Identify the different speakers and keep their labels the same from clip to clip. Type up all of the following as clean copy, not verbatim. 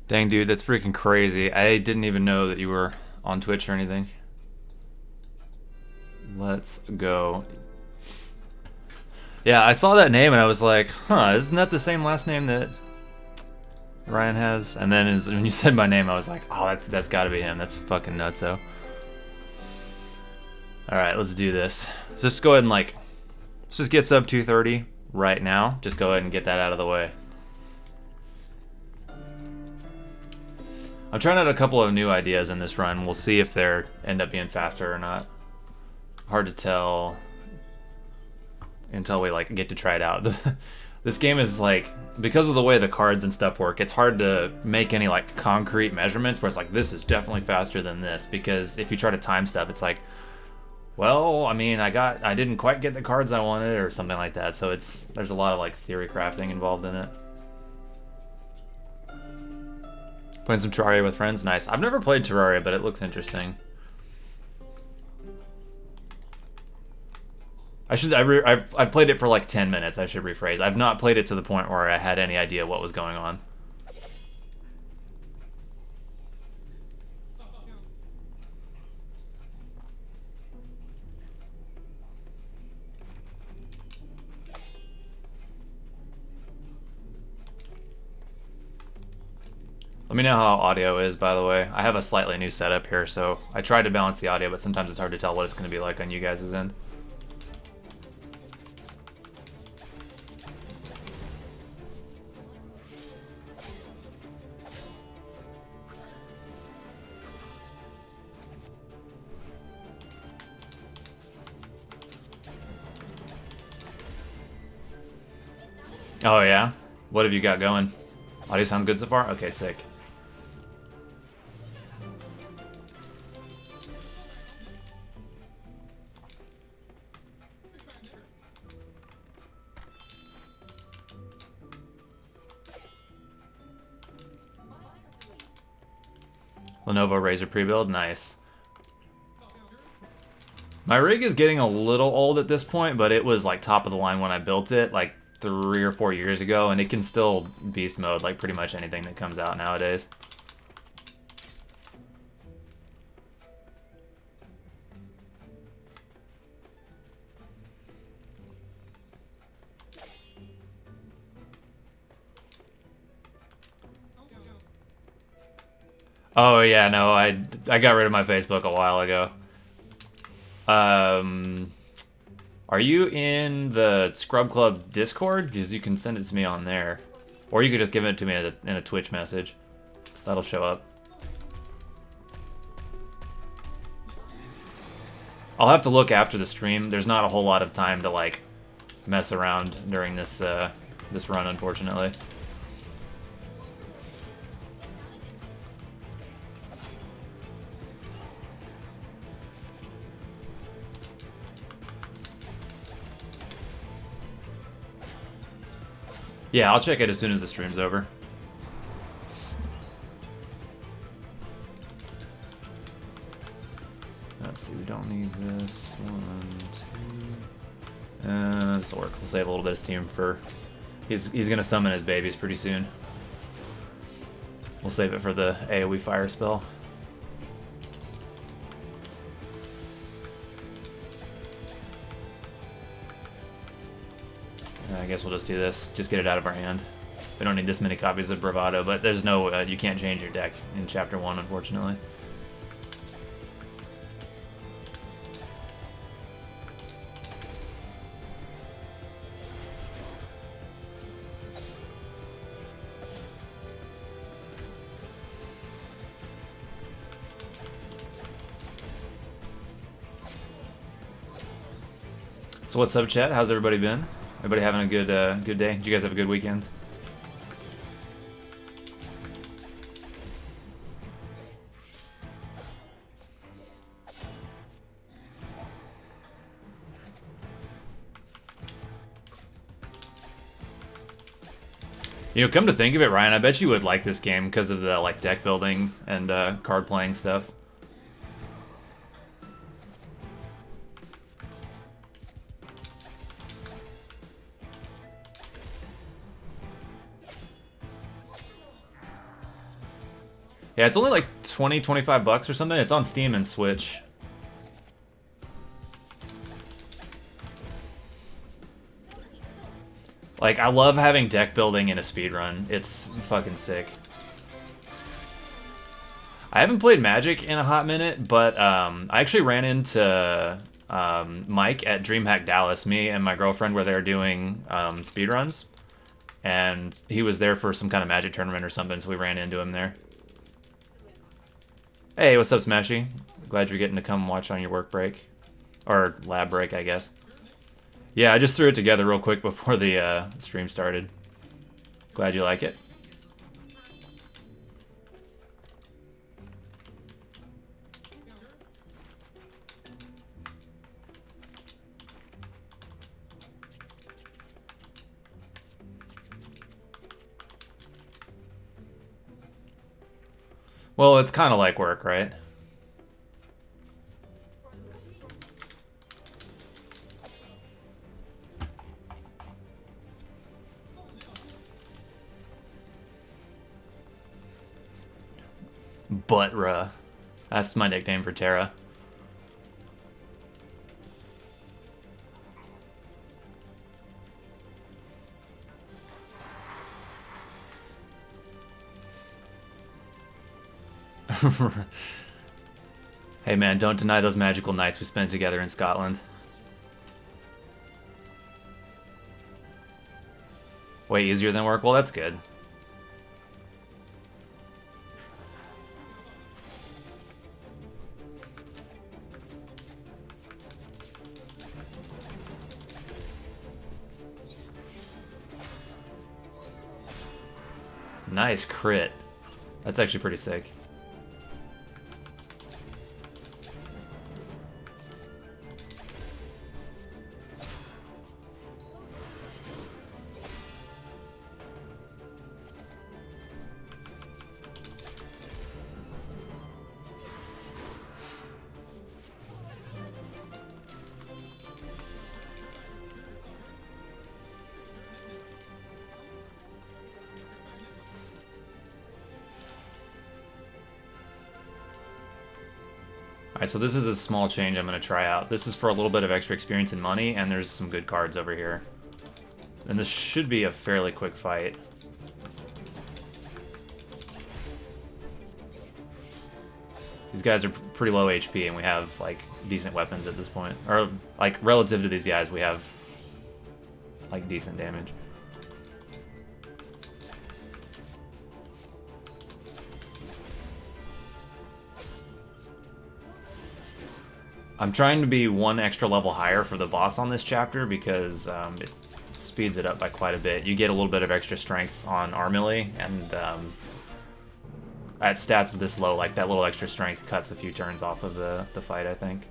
Speaker 1: Dang, dude, that's freaking crazy. I didn't even know that you were on Twitch or anything. Let's go. Yeah, I saw that name and I was like, huh, isn't that the same last name that Ryan has? And then when you said my name, I was like, oh, that's gotta be him. That's fucking nutso. Alright, let's do this. Let's just go ahead and let's just get sub 230 right now. Just go ahead and get that out of the way. I'm trying out a couple of new ideas in this run. We'll see if they end up being faster or not. Hard to tell until we get to try it out. This game is because of the way the cards and stuff work, it's hard to make any concrete measurements where it's this is definitely faster than this, because if you try to time stuff, it's well, I mean, I didn't quite get the cards I wanted or something like that. So there's a lot of theory crafting involved in it. Playing some Terraria with friends, nice. I've never played Terraria, but it looks interesting. I've played it for 10 minutes, I should rephrase. I've not played it to the point where I had any idea what was going on. Let me know how audio is, by the way. I have a slightly new setup here, so I tried to balance the audio, but sometimes it's hard to tell what it's going to be like on you guys' end. Oh yeah? What have you got going? Audio sounds good so far? Okay, sick. Lenovo Razer pre-build, nice. My rig is getting a little old at this point, but it was top of the line when I built it 3 or 4 years ago, and it can still beast mode pretty much anything that comes out nowadays. Oh yeah, no, I got rid of my Facebook a while ago. Are you in the Scrub Club Discord? Because you can send it to me on there. Or you could just give it to me in a Twitch message. That'll show up. I'll have to look after the stream. There's not a whole lot of time to mess around during this this run, unfortunately. Yeah, I'll check it as soon as the stream's over. Let's see, we don't need this. 1, 2. This will work. We'll save a little bit of steam for... He's gonna summon his babies pretty soon. We'll save it for the AoE fire spell. I guess we'll just do this. Just get it out of our hand. We don't need this many copies of Bravado, but there's no... you can't change your deck in Chapter 1, unfortunately. So what's up, chat? How's everybody been? Everybody having a good day? Did you guys have a good weekend? You know, come to think of it, Ryan, I bet you would like this game because of the deck building and card playing stuff. Yeah, it's only like 20, 25 bucks or something. It's on Steam and Switch. Like, I love having deck building in a speedrun. It's fucking sick. I haven't played Magic in a hot minute, but I actually ran into Mike at DreamHack Dallas. Me and my girlfriend were there doing speedruns, and he was there for some kind of Magic tournament or something, so we ran into him there. Hey, what's up, Smashy? Glad you're getting to come watch on your work break. Or lab break, I guess. Yeah, I just threw it together real quick before the stream started. Glad you like it. Well, it's kind of like work, right? Buttra. That's my nickname for Terra. Hey man, don't deny those magical nights we spent together in Scotland. Way easier than work? Well, that's good. Nice crit. That's actually pretty sick. Alright, so this is a small change I'm going to try out. This is for a little bit of extra experience and money, and there's some good cards over here. And this should be a fairly quick fight. These guys are pretty low HP, and we have, like, decent weapons at this point. Or, like, relative to these guys, we have, like, decent damage. I'm trying to be one extra level higher for the boss on this chapter because it speeds it up by quite a bit. You get a little bit of extra strength on Armily, and at stats this low, like that little extra strength cuts a few turns off of the fight, I think.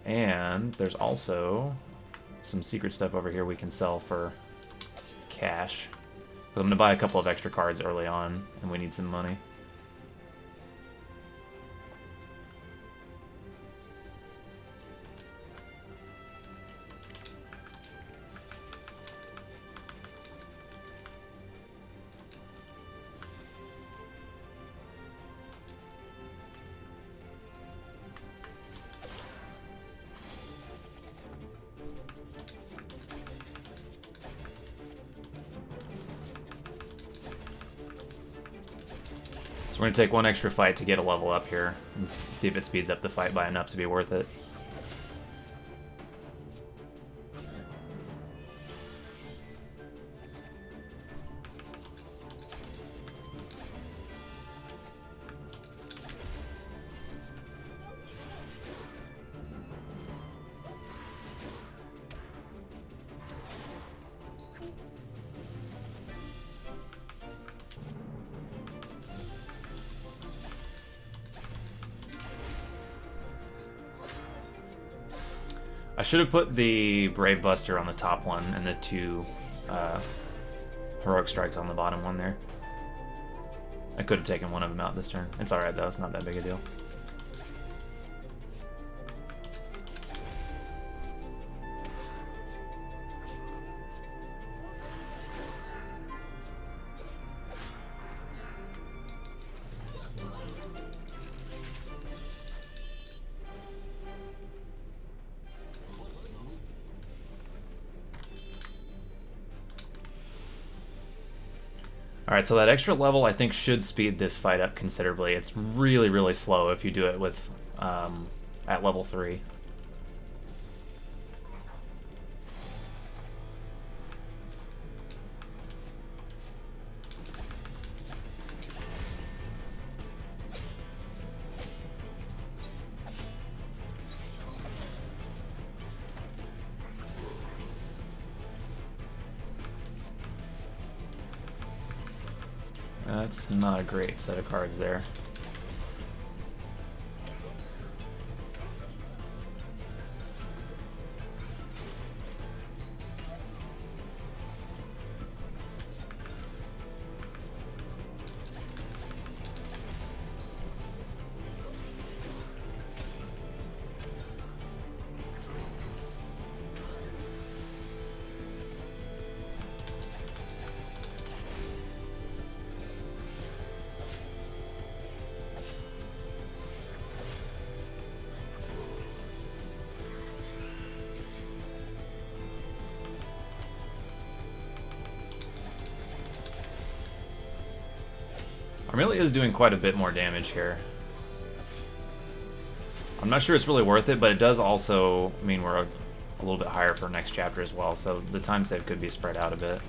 Speaker 1: And there's also some secret stuff over here we can sell for cash. So I'm going to buy a couple of extra cards early on, and we need some money. We're going to take one extra fight to get a level up here and see if it speeds up the fight by enough to be worth it. I should have put the Brave Buster on the top one and the two Heroic Strikes on the bottom one there. I could have taken one of them out this turn. It's alright though, it's not that big a deal. Alright, so that extra level I think should speed this fight up considerably. It's really, really slow if you do it with at level 3. That's not a great set of cards there. Armelia is doing quite a bit more damage here. I'm not sure it's really worth it, but it does also mean we're a little bit higher for next chapter as well, so the time save could be spread out a bit.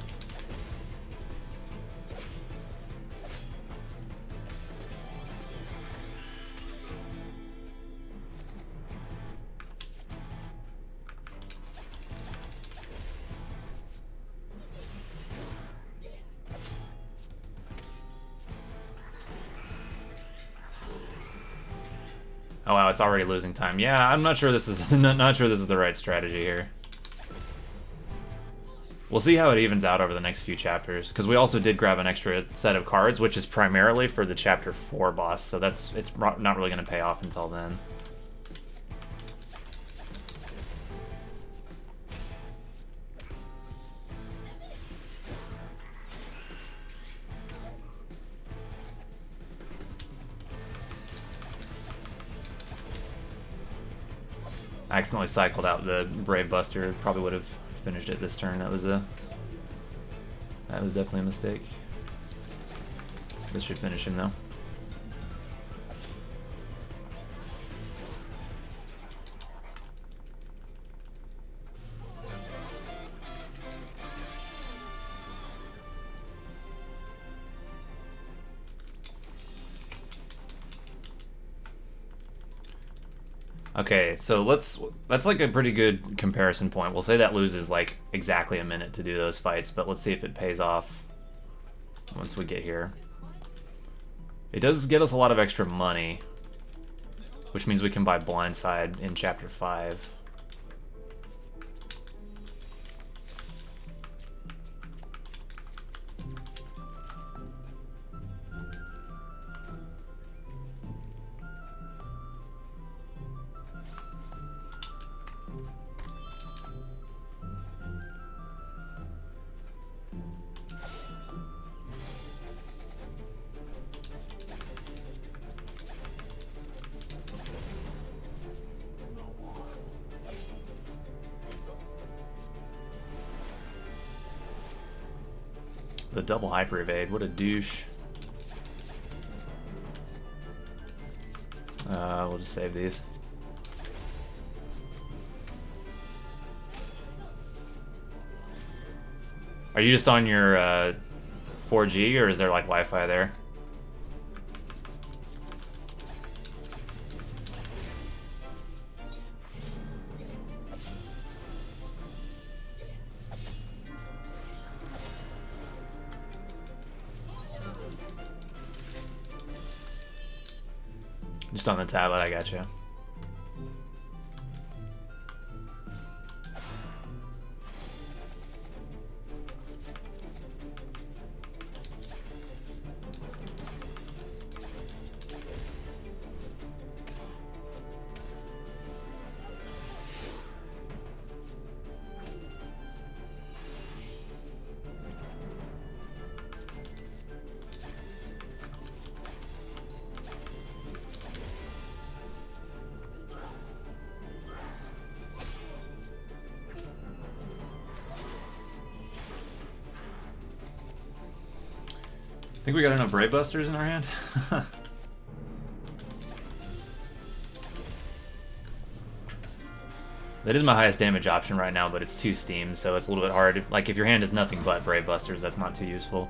Speaker 1: Oh wow, it's already losing time. Yeah, I'm not sure this is not sure this is the right strategy here. We'll see how it evens out over the next few chapters, because we also did grab an extra set of cards, which is primarily for the chapter 4 boss, so it's not really going to pay off until then. I accidentally cycled out the Brave Buster. Probably would have finished it this turn. That was definitely a mistake. This should finish him though. Okay, so that's like a pretty good comparison point. We'll say that loses like exactly a minute to do those fights, but let's see if it pays off once we get here. It does get us a lot of extra money, which means we can buy Blindside in Chapter 5. The double hyper evade, what a douche. We'll just save these. Are you just on your 4G, or is there like Wi-Fi there? Just on the tablet, I gotcha. Think we got enough Brave Busters in our hand? That is my highest damage option right now, but it's 2 steams, so it's a little bit hard. Like, if your hand is nothing but Brave Busters, that's not too useful.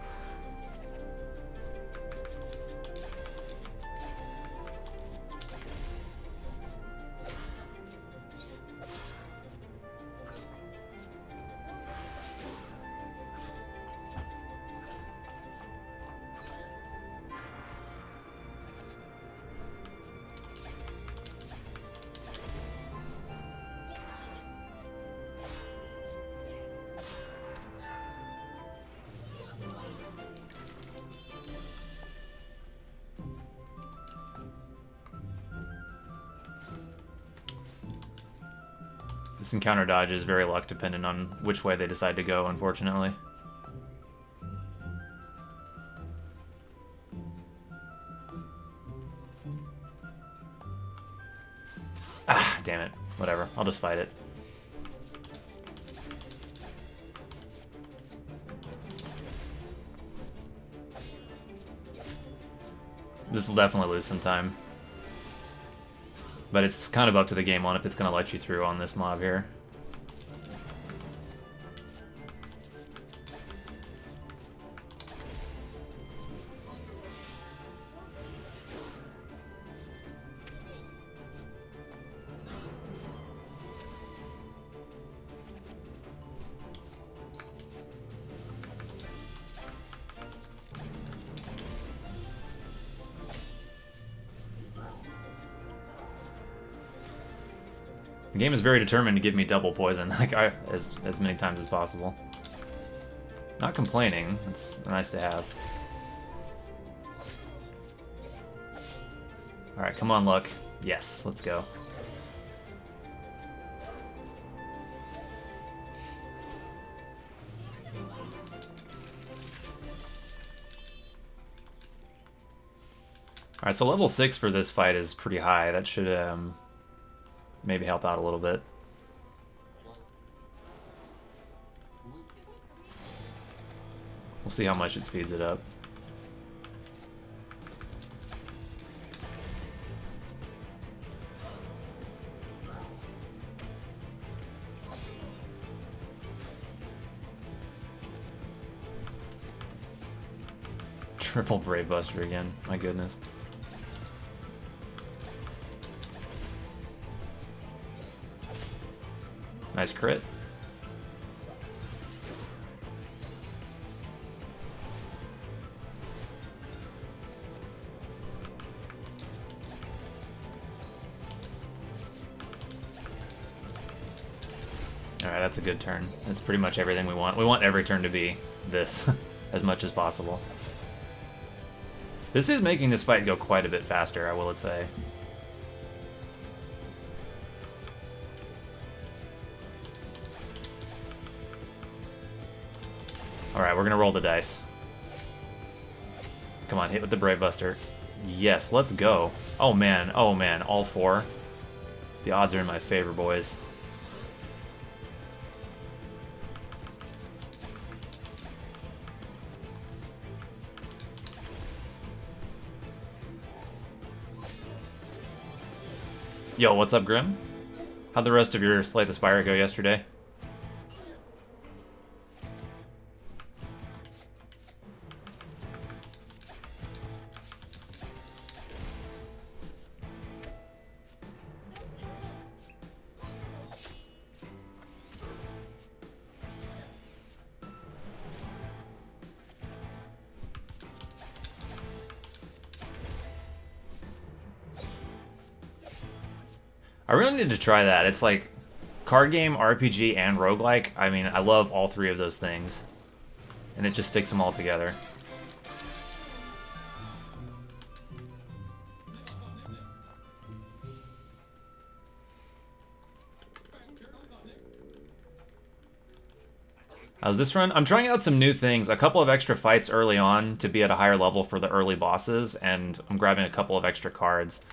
Speaker 1: This encounter dodge is very luck dependent on which way they decide to go, unfortunately. Ah, damn it. Whatever. I'll just fight it. This will definitely lose some time. But it's kind of up to the game on if it's going to let you through on this mob here. The game is very determined to give me double poison, like as many times as possible. Not complaining, it's nice to have. Alright, come on, luck. Yes, let's go. Alright, so level 6 for this fight is pretty high. That should maybe help out a little bit. We'll see how much it speeds it up. Triple Brave Buster again, my goodness. Nice crit. Alright, that's a good turn. That's pretty much everything we want. We want every turn to be this as much as possible. This is making this fight go quite a bit faster, I will say. Alright, we're gonna roll the dice. Come on, hit with the Brave Buster. Yes, let's go. Oh man, all 4. The odds are in my favor, boys. Yo, what's up, Grim? How'd the rest of your Slay the Spire go yesterday? I really need to try that. It's like card game, RPG, and roguelike. I mean, I love all 3 of those things. And it just sticks them all together. How's this run? I'm trying out some new things. A couple of extra fights early on to be at a higher level for the early bosses, and I'm grabbing a couple of extra cards.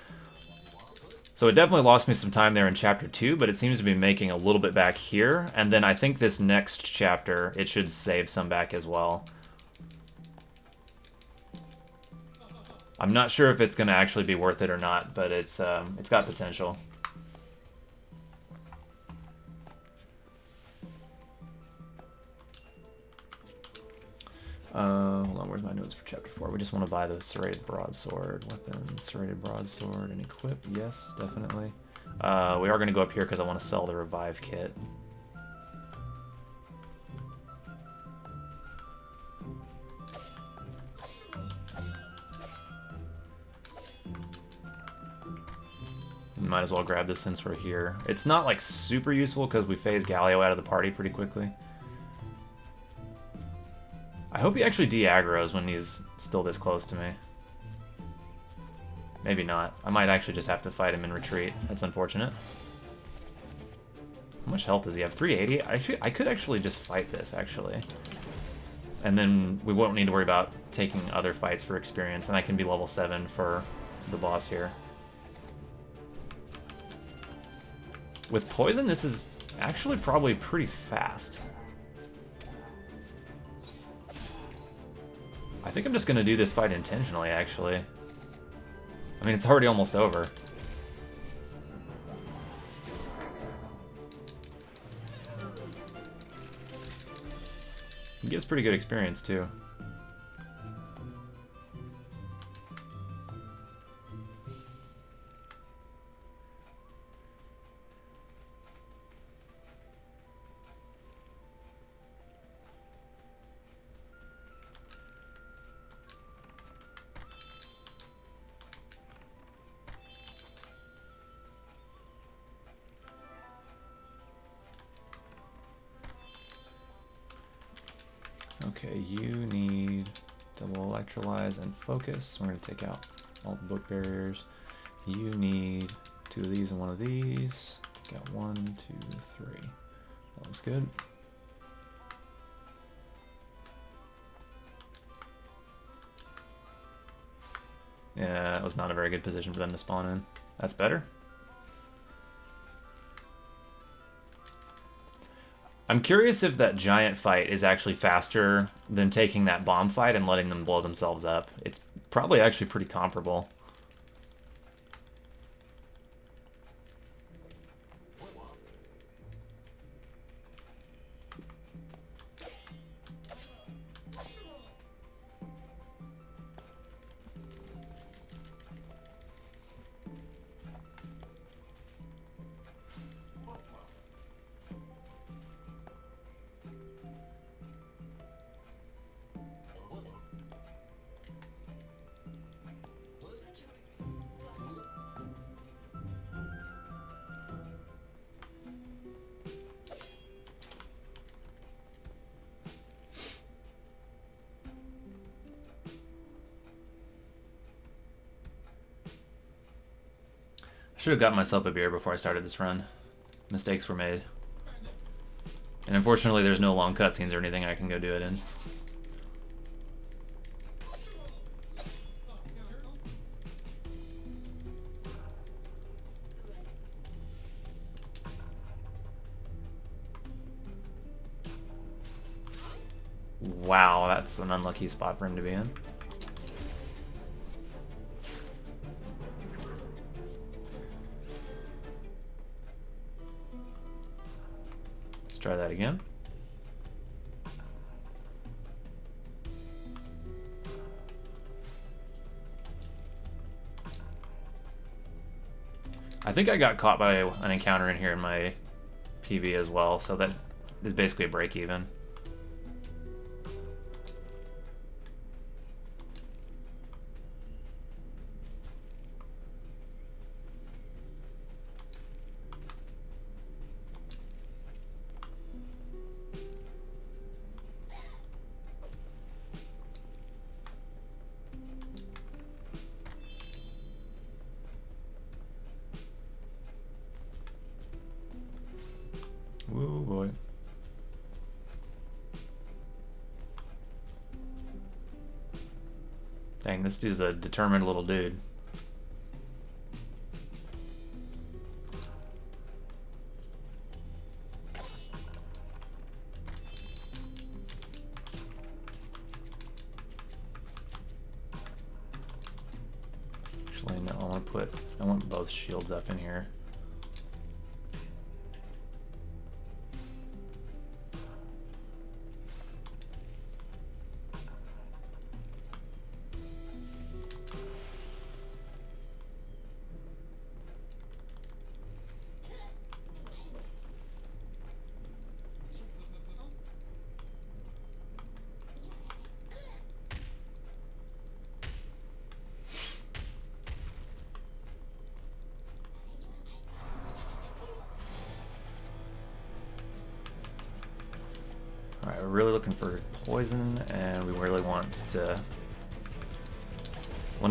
Speaker 1: So it definitely lost me some time there in Chapter 2, but it seems to be making a little bit back here. And then I think this next chapter, it should save some back as well. I'm not sure if it's going to actually be worth it or not, but it's got potential. Hold on, where's my notes for chapter 4? We just want to buy the serrated broadsword, weapons, serrated broadsword, and equip. Yes, definitely. We are going to go up here because I want to sell the revive kit. Might as well grab this since we're here. It's not like super useful because we phase Galio out of the party pretty quickly. I hope he actually de-aggroes when he's still this close to me. Maybe not. I might actually just have to fight him in retreat. That's unfortunate. How much health does he have? 380? I could actually just fight this, actually. And then we won't need to worry about taking other fights for experience, and I can be level 7 for the boss here. With poison, this is actually probably pretty fast. I think I'm just going to do this fight intentionally, actually. I mean, it's already almost over. It gives pretty good experience, too. Okay, you need double electrolyze and focus. We're going to take out all the book barriers. You need 2 of these and 1 of these. Got 1, 2, 3. That looks good. Yeah, that was not a very good position for them to spawn in. That's better. I'm curious if that giant fight is actually faster than taking that bomb fight and letting them blow themselves up. It's probably actually pretty comparable. Should have gotten myself a beer before I started this run. Mistakes were made. And unfortunately there's no long cutscenes or anything I can go do it in. Wow, that's an unlucky spot for him to be in. Try that again. I think I got caught by an encounter in here in my PV as well, so that is basically a break even. Woo boy. Dang, this dude's a determined little dude. Actually, no, I want both shields up in here. Alright, we're really looking for poison, and we really want to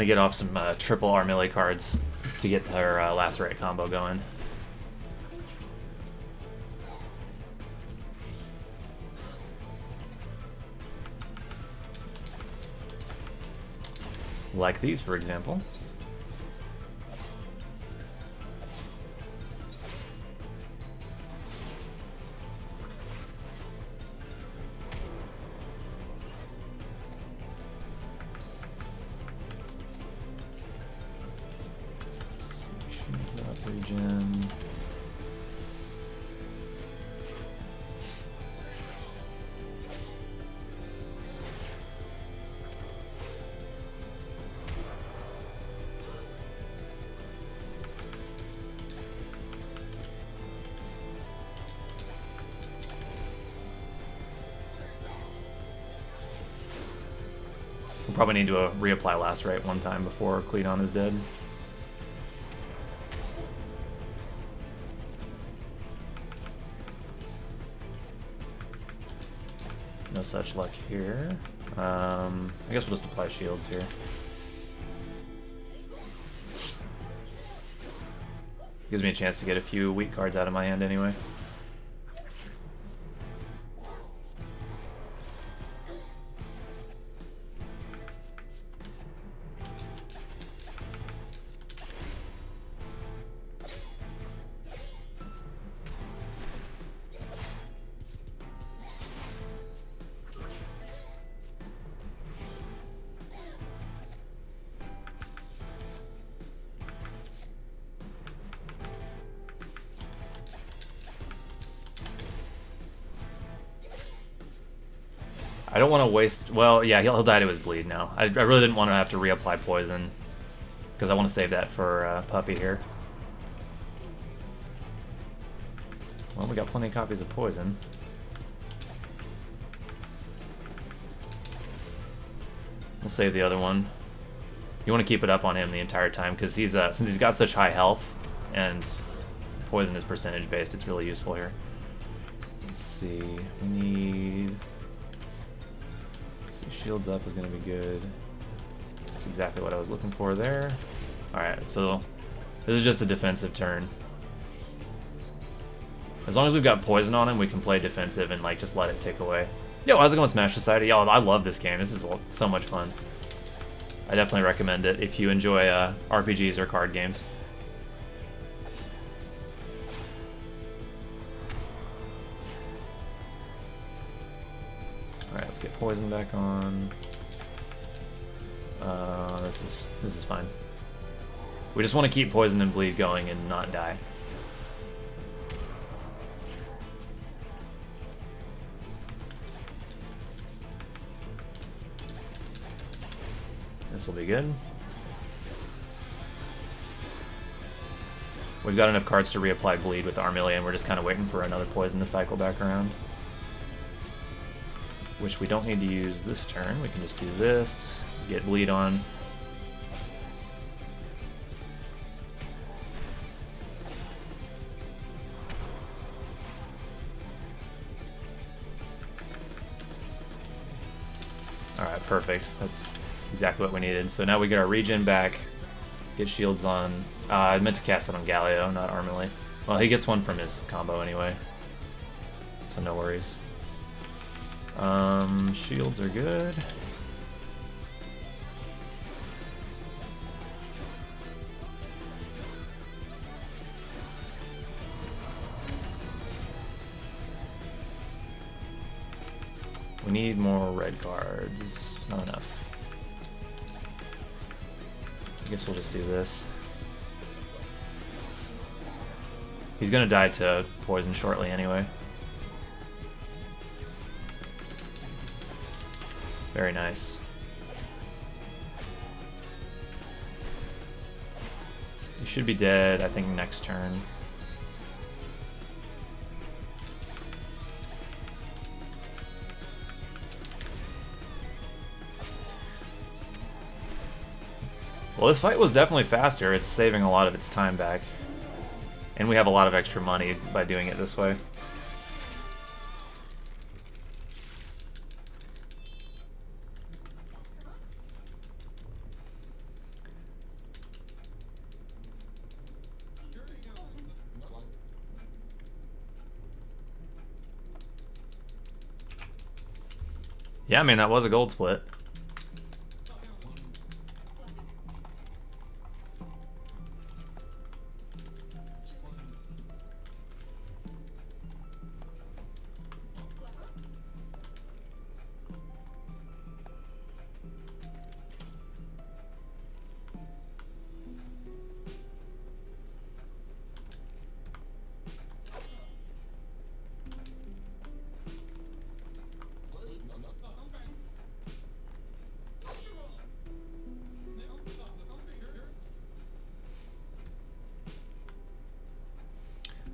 Speaker 1: get off some triple R melee cards to get our lacerate combo going. Like these, for example. Regen. We'll probably need to reapply lacerate one time before Cleedon is dead. No such luck here. I guess we'll just apply shields here. Gives me a chance to get a few weak cards out of my hand anyway. I don't want to waste... Well, yeah, he'll die to his bleed now. I really didn't want to have to reapply poison, because I want to save that for Puppy here. Well, we got plenty of copies of poison. We'll save the other one. You want to keep it up on him the entire time, because he's since he's got such high health, and poison is percentage based, it's really useful here. Let's see, we need... Shields up is going to be good. That's exactly what I was looking for there. Alright, so this is just a defensive turn. As long as we've got poison on him, we can play defensive and like just let it tick away. Yo, how's it going, Smash Society? Yo, I love this game. This is so much fun. I definitely recommend it if you enjoy RPGs or card games. Alright, let's get poison back on. This is fine. We just want to keep poison and bleed going and not die. This will be good. We've got enough cards to reapply bleed with Armillion. We're just kind of waiting for another poison to cycle back around. Which we don't need to use this turn. We can just do this, get bleed on. Alright, perfect. That's exactly what we needed. So now we get our regen back, get shields on. I meant to cast it on Galio, not Armilly. Well, he gets one from his combo anyway, so no worries. Shields are good. We need more red cards. Not enough. I guess we'll just do this. He's gonna die to poison shortly anyway. Very nice. He should be dead, I think, next turn. Well, this fight was definitely faster. It's saving a lot of its time back. And we have a lot of extra money by doing it this way. Yeah, I mean, that was a gold split.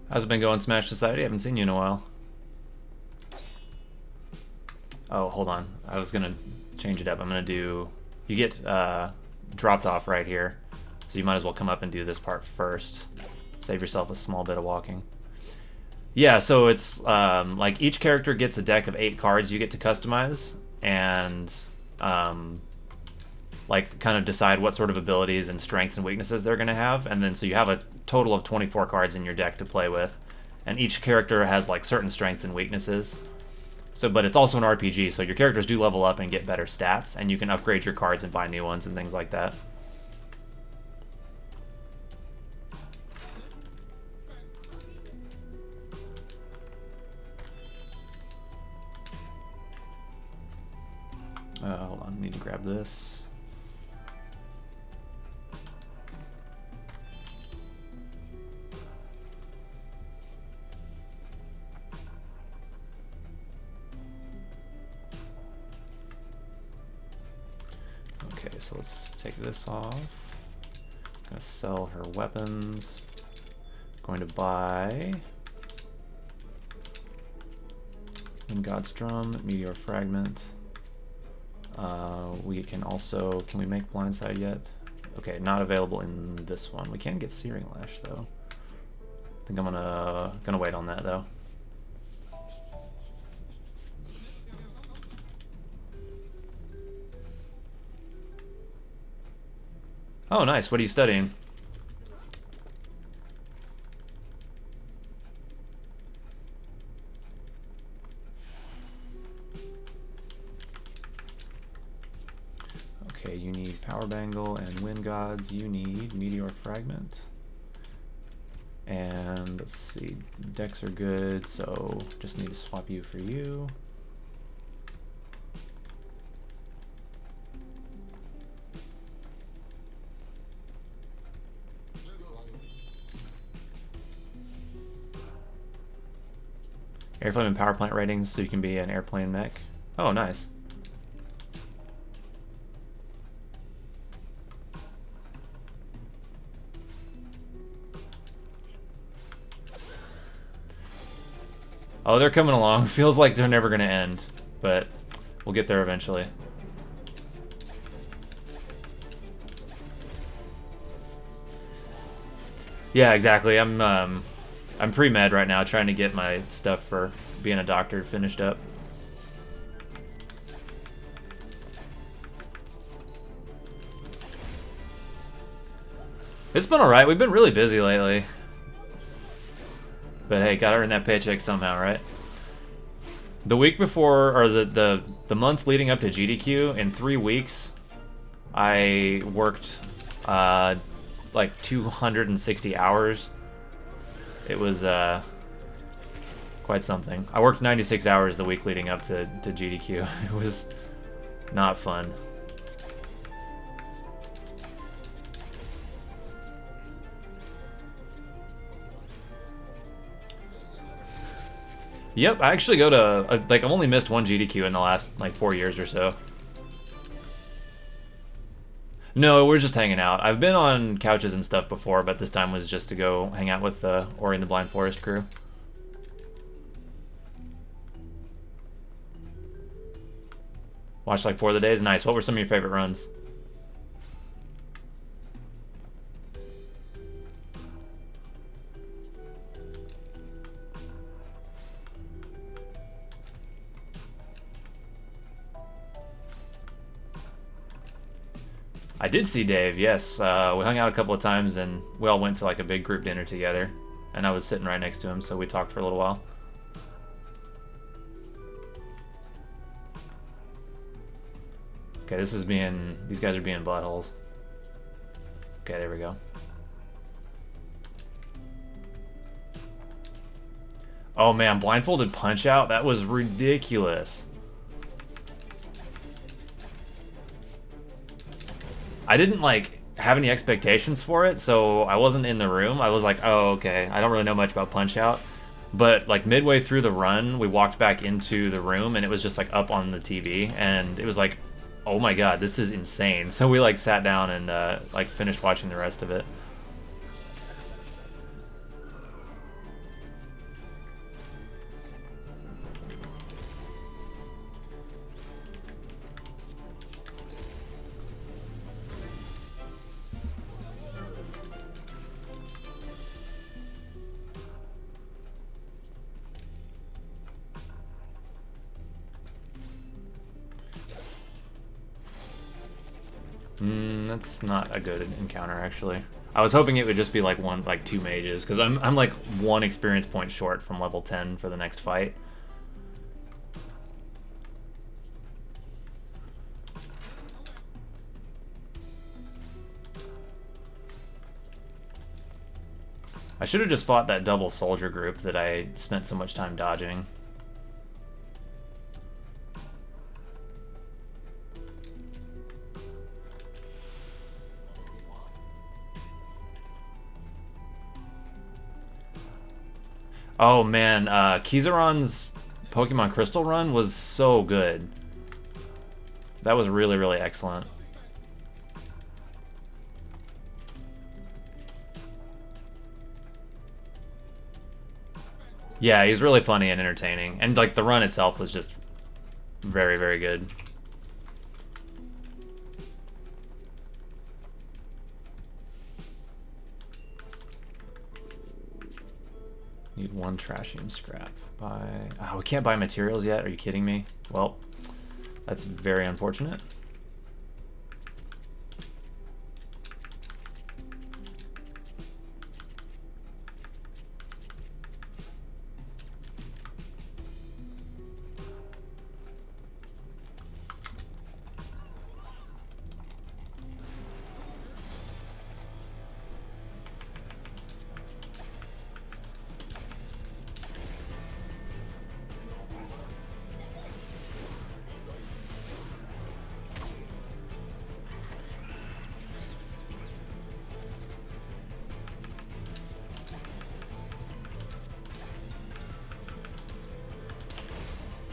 Speaker 1: How's it been going, Smash Society? I haven't seen you in a while. Oh, hold on. I was gonna change it up. I'm gonna do... You get dropped off right here, so you might as well come up and do this part first. Save yourself a small bit of walking. Yeah, so it's like each character gets a deck of 8 cards you get to customize, and like kind of decide what sort of abilities and strengths and weaknesses they're gonna have, and then so you have a total of 24 cards in your deck to play with, and each character has like certain strengths and weaknesses. So, but it's also an RPG, so your characters do level up and get better stats, and you can upgrade your cards and buy new ones and things like that. Hold on, I need to grab this. Okay, so let's take this off. I'm gonna sell her weapons. Going to buy In God's Drum, Meteor Fragment. We can also, can we make Blindside yet? Okay, not available in this one. We can get Searing Lash though. I think I'm gonna wait on that though. Oh, nice. What are you studying? Okay, you need Power Bangle and Wind Gods. You need Meteor Fragment. And let's see, decks are good, so just need to swap you for you. Airflame and power plant ratings, so you can be an airplane mech. Oh, nice. Oh, they're coming along. Feels like they're never gonna end, but we'll get there eventually. Yeah, exactly. I'm pre-med right now, trying to get my stuff for being a doctor finished up. It's been alright. We've been really busy lately. But hey, gotta earn that paycheck somehow, right? The week before, or the month leading up to GDQ, in 3 weeks, I worked like 260 hours. It was quite something. I worked 96 hours the week leading up to GDQ. It was not fun. Yep, I actually go to like I've only missed one GDQ in the last like 4 years or so. No, we're just hanging out. I've been on couches and stuff before, but this time was just to go hang out with the Ori and the Blind Forest crew. Watched like 4 of the days. Nice. What were some of your favorite runs? I did see Dave, yes. We hung out a couple of times and we all went to like a big group dinner together. And I was sitting right next to him, so we talked for a little while. Okay, these guys are being buttholes. Okay, there we go. Oh man, blindfolded punch out? That was ridiculous. I didn't like have any expectations for it, so I wasn't in the room. I was like, oh, okay, I don't really know much about punch out. But like midway through the run, we walked back into the room and it was just like up on the TV and it was like, oh my god, this is insane. So we like sat down and like finished watching the rest of it. That's not a good encounter, actually. I was hoping it would just be like two mages, because I'm like 1 experience point short from level 10 for the next fight. I should have just fought that double soldier group that I spent so much time dodging. Oh man, Kizaron's Pokemon Crystal run was so good. That was really, really excellent. Yeah, he's really funny and entertaining. And like the run itself was just very, very good. Need 1 trashium scrap. Oh, we can't buy materials yet? Are you kidding me? Well, that's very unfortunate.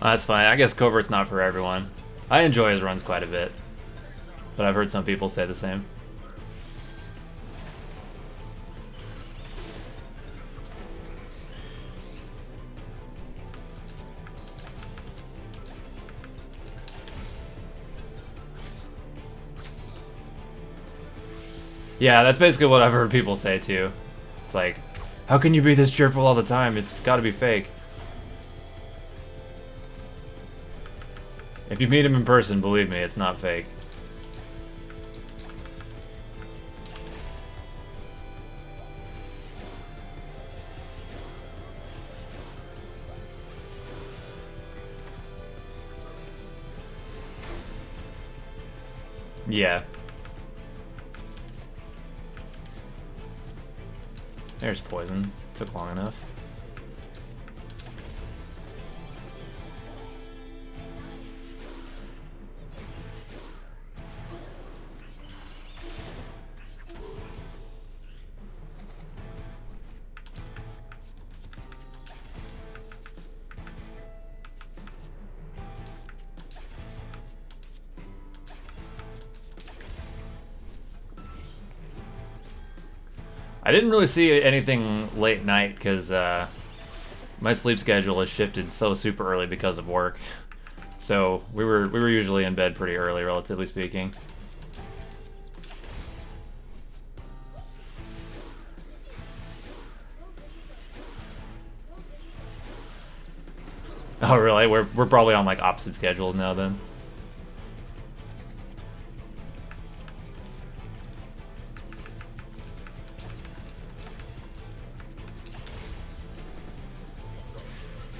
Speaker 1: That's fine. I guess Covert's not for everyone. I enjoy his runs quite a bit, but I've heard some people say the same. Yeah, that's basically what I've heard people say too. It's like, how can you be this cheerful all the time? It's gotta be fake. If you meet him in person, believe me, it's not fake. Yeah. There's poison. Took long enough. I didn't really see anything late night because my sleep schedule has shifted so super early because of work. So we were usually in bed pretty early, relatively speaking. Oh really? We're probably on like opposite schedules now then.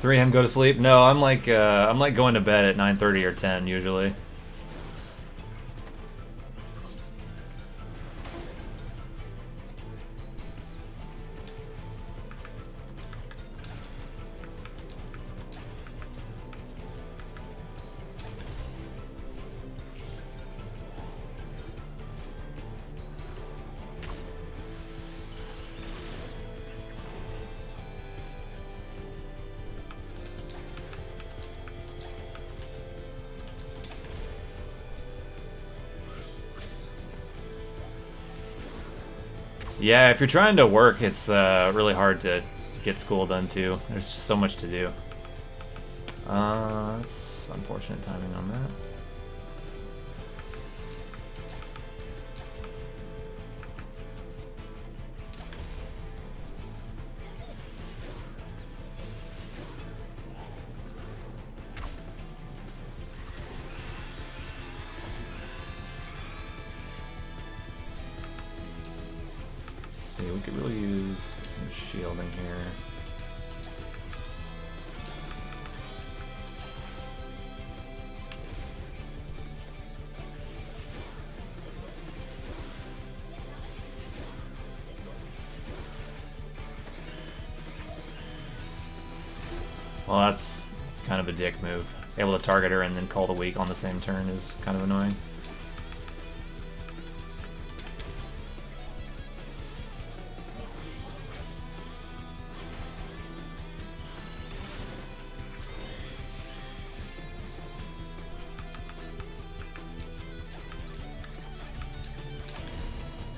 Speaker 1: Three a.m. go to sleep? No, I'm like going to bed at 9:30 or 10 usually. Yeah, if you're trying to work, it's really hard to get school done too. There's just so much to do. That's unfortunate timing on that. We could really use some shielding here. Well, that's kind of a dick move. Able to target her and then call the weak on the same turn is kind of annoying.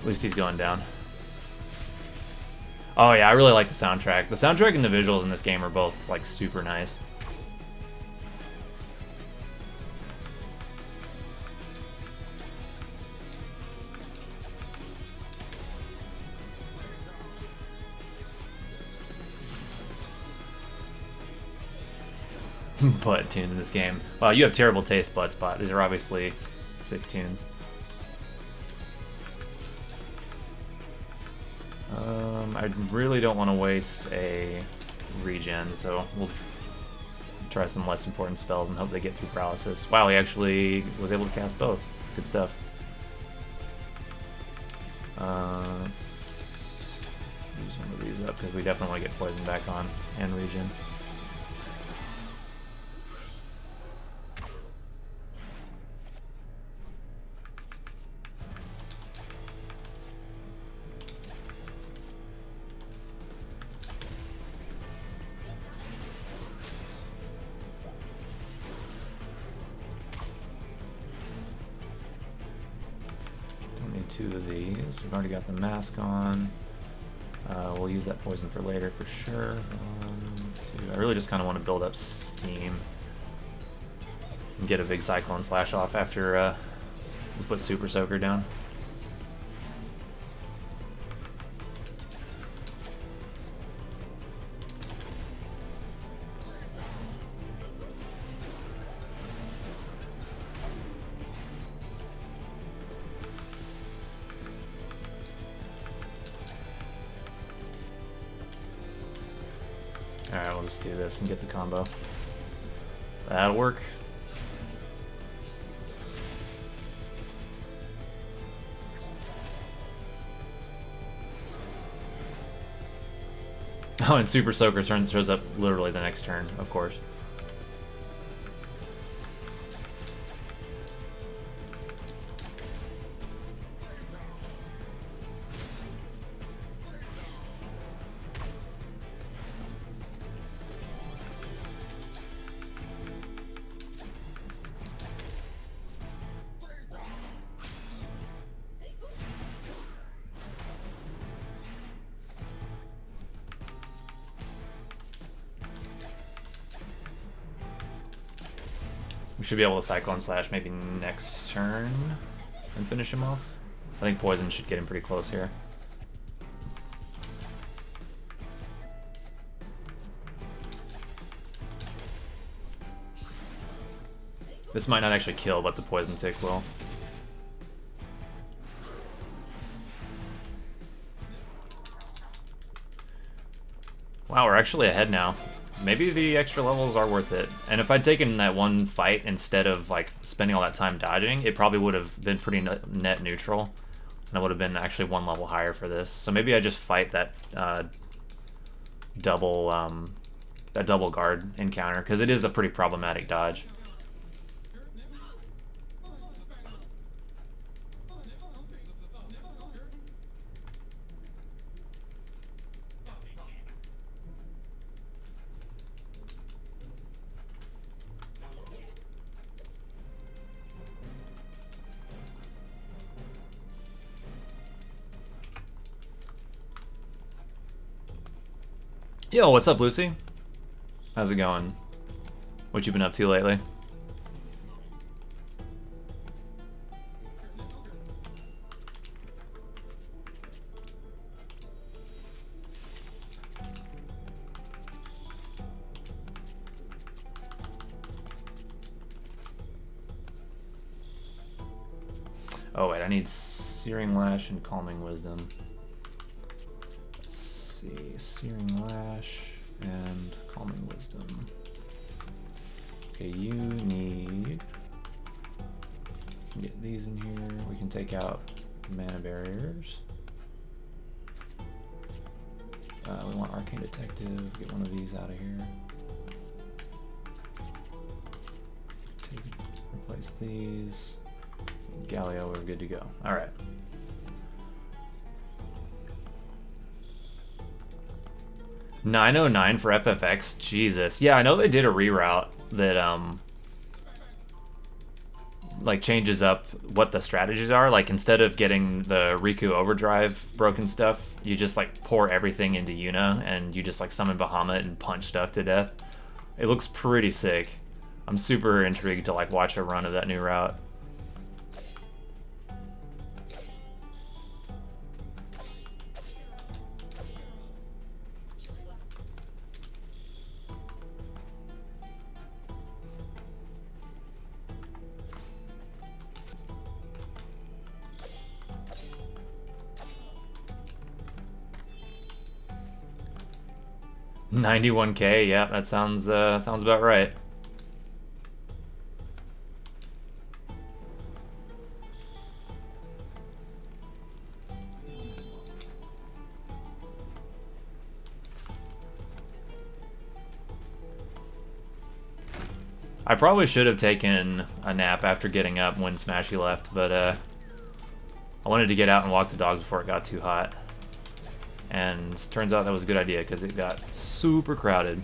Speaker 1: At least he's going down. Oh yeah, I really like the soundtrack. The soundtrack and the visuals in this game are both like super nice. Butt tunes in this game. Wow, you have terrible taste, Butt Spot. These are obviously sick tunes. I really don't want to waste a regen, so we'll try some less important spells and hope they get through paralysis. Wow, he actually was able to cast both. Good stuff. Let's use one of these up because we definitely want to get poison back on and regen. Two of these. We've already got the mask on. We'll use that poison for later for sure. 1, 2. I really just kind of want to build up steam and get a big Cyclone Slash off after we put Super Soaker down. Alright, we'll just do this and get the combo. That'll work. Oh, and Super Soaker shows up literally the next turn, of course. We should be able to Cyclone Slash maybe next turn and finish him off. I think Poison should get him pretty close here. This might not actually kill, but the Poison Tick will. Wow, we're actually ahead now. Maybe the extra levels are worth it. And if I'd taken that one fight instead of like spending all that time dodging, it probably would have been pretty net neutral. And I would have been actually one level higher for this. So maybe I just fight that double guard encounter, because it is a pretty problematic dodge. Yo, what's up, Lucy? How's it going? What you been up to lately? Oh wait, I need Searing Lash and Calming Wisdom. Let's see, Searing Lash and Calming Wisdom. Okay, you need... We can get these in here. We can take out mana barriers. We want Arcane Detective. Get one of these out of here. Replace these. Galio, we're good to go. All right. $9.09 for FFX. Jesus. Yeah, I know they did a reroute that like changes up what the strategies are. Like instead of getting the Riku Overdrive broken stuff, you just like pour everything into Yuna and you just like summon Bahamut and punch stuff to death. It looks pretty sick. I'm super intrigued to like watch a run of that new route. $91K, yeah, that sounds about right. I probably should have taken a nap after getting up when Smashy left, but I wanted to get out and walk the dogs before it got too hot. And turns out that was a good idea because it got super crowded.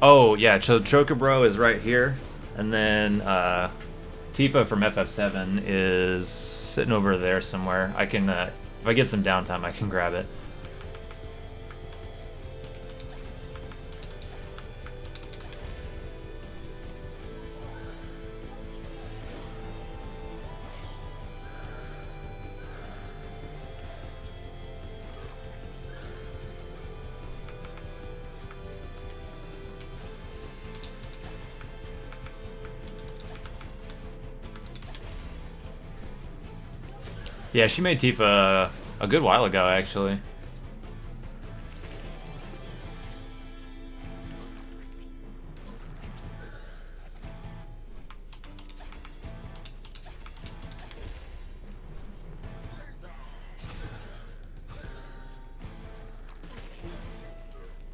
Speaker 1: Oh, yeah, so Chocobro is right here. And then Tifa from FF7 is sitting over there somewhere. I can, if I get some downtime, I can grab it. Yeah, she made Tifa a good while ago, actually.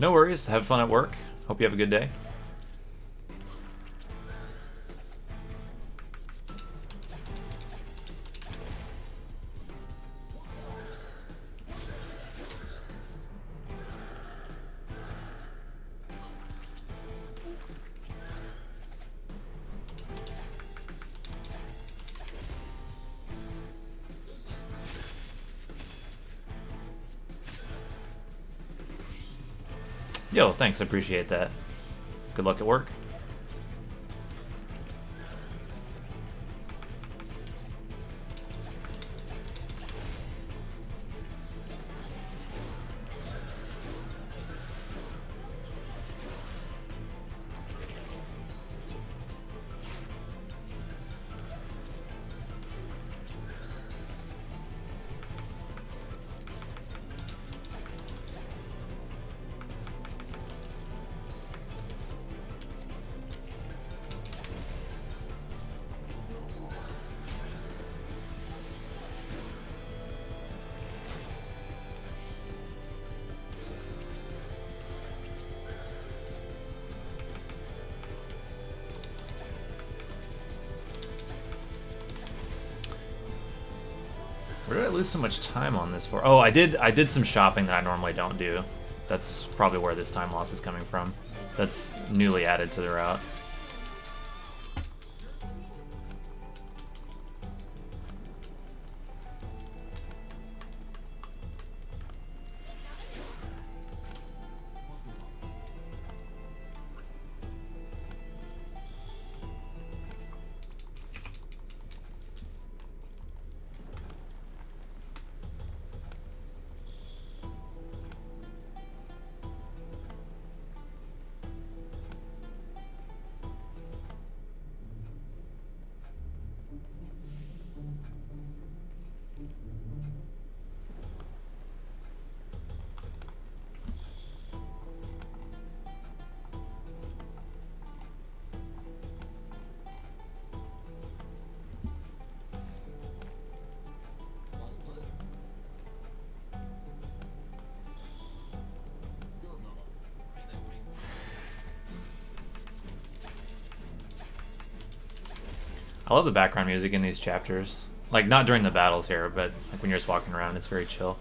Speaker 1: No worries, have fun at work. Hope you have a good day. Yo, thanks, appreciate that. Good luck at work. Where did I lose so much time on this for? Oh, I did some shopping that I normally don't do. That's probably where this time loss is coming from. That's newly added to the route. I love the background music in these chapters. Like, not during the battles here, but like when you're just walking around, it's very chill.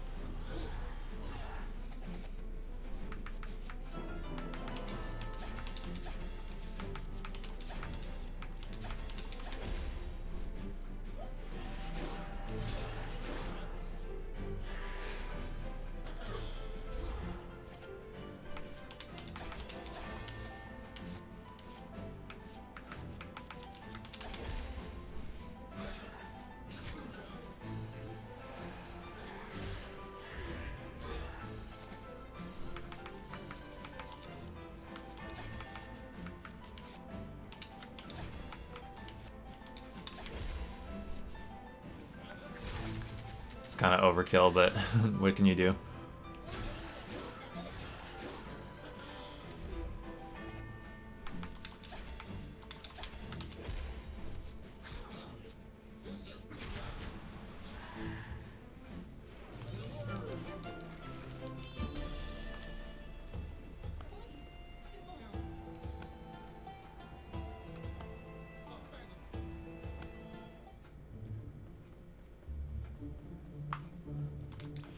Speaker 1: It's kind of overkill, but what can you do?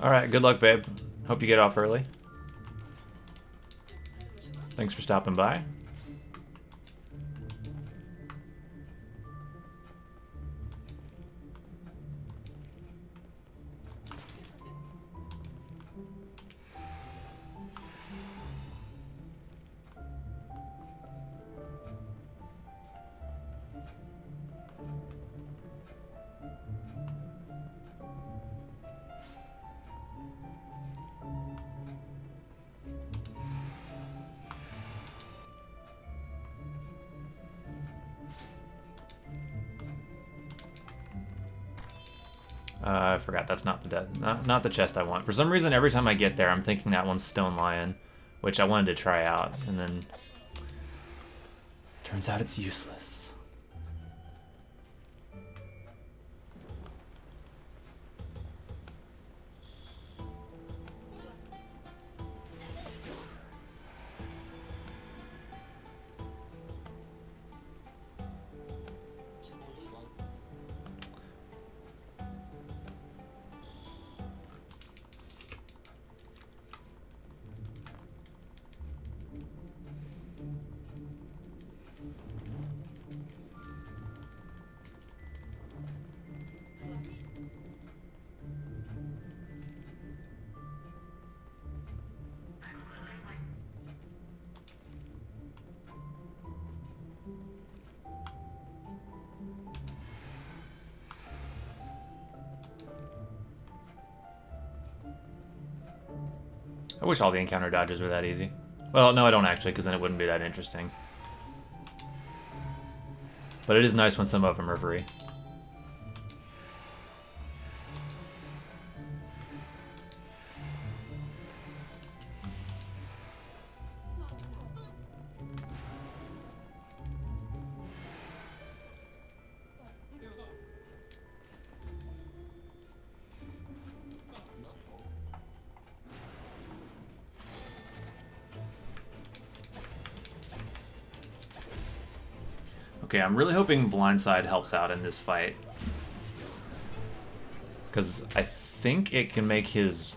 Speaker 1: Alright, good luck, babe. Hope you get off early. Thanks for stopping by. I forgot, that's not the not the chest I want. For some reason, every time I get there, I'm thinking that one's Stone Lion, which I wanted to try out, and then turns out it's useless. I wish all the encounter dodges were that easy. Well, no, I don't actually, because then it wouldn't be that interesting. But it is nice when some of them are free. Okay, I'm really hoping Blindside helps out in this fight. Because I think it can make his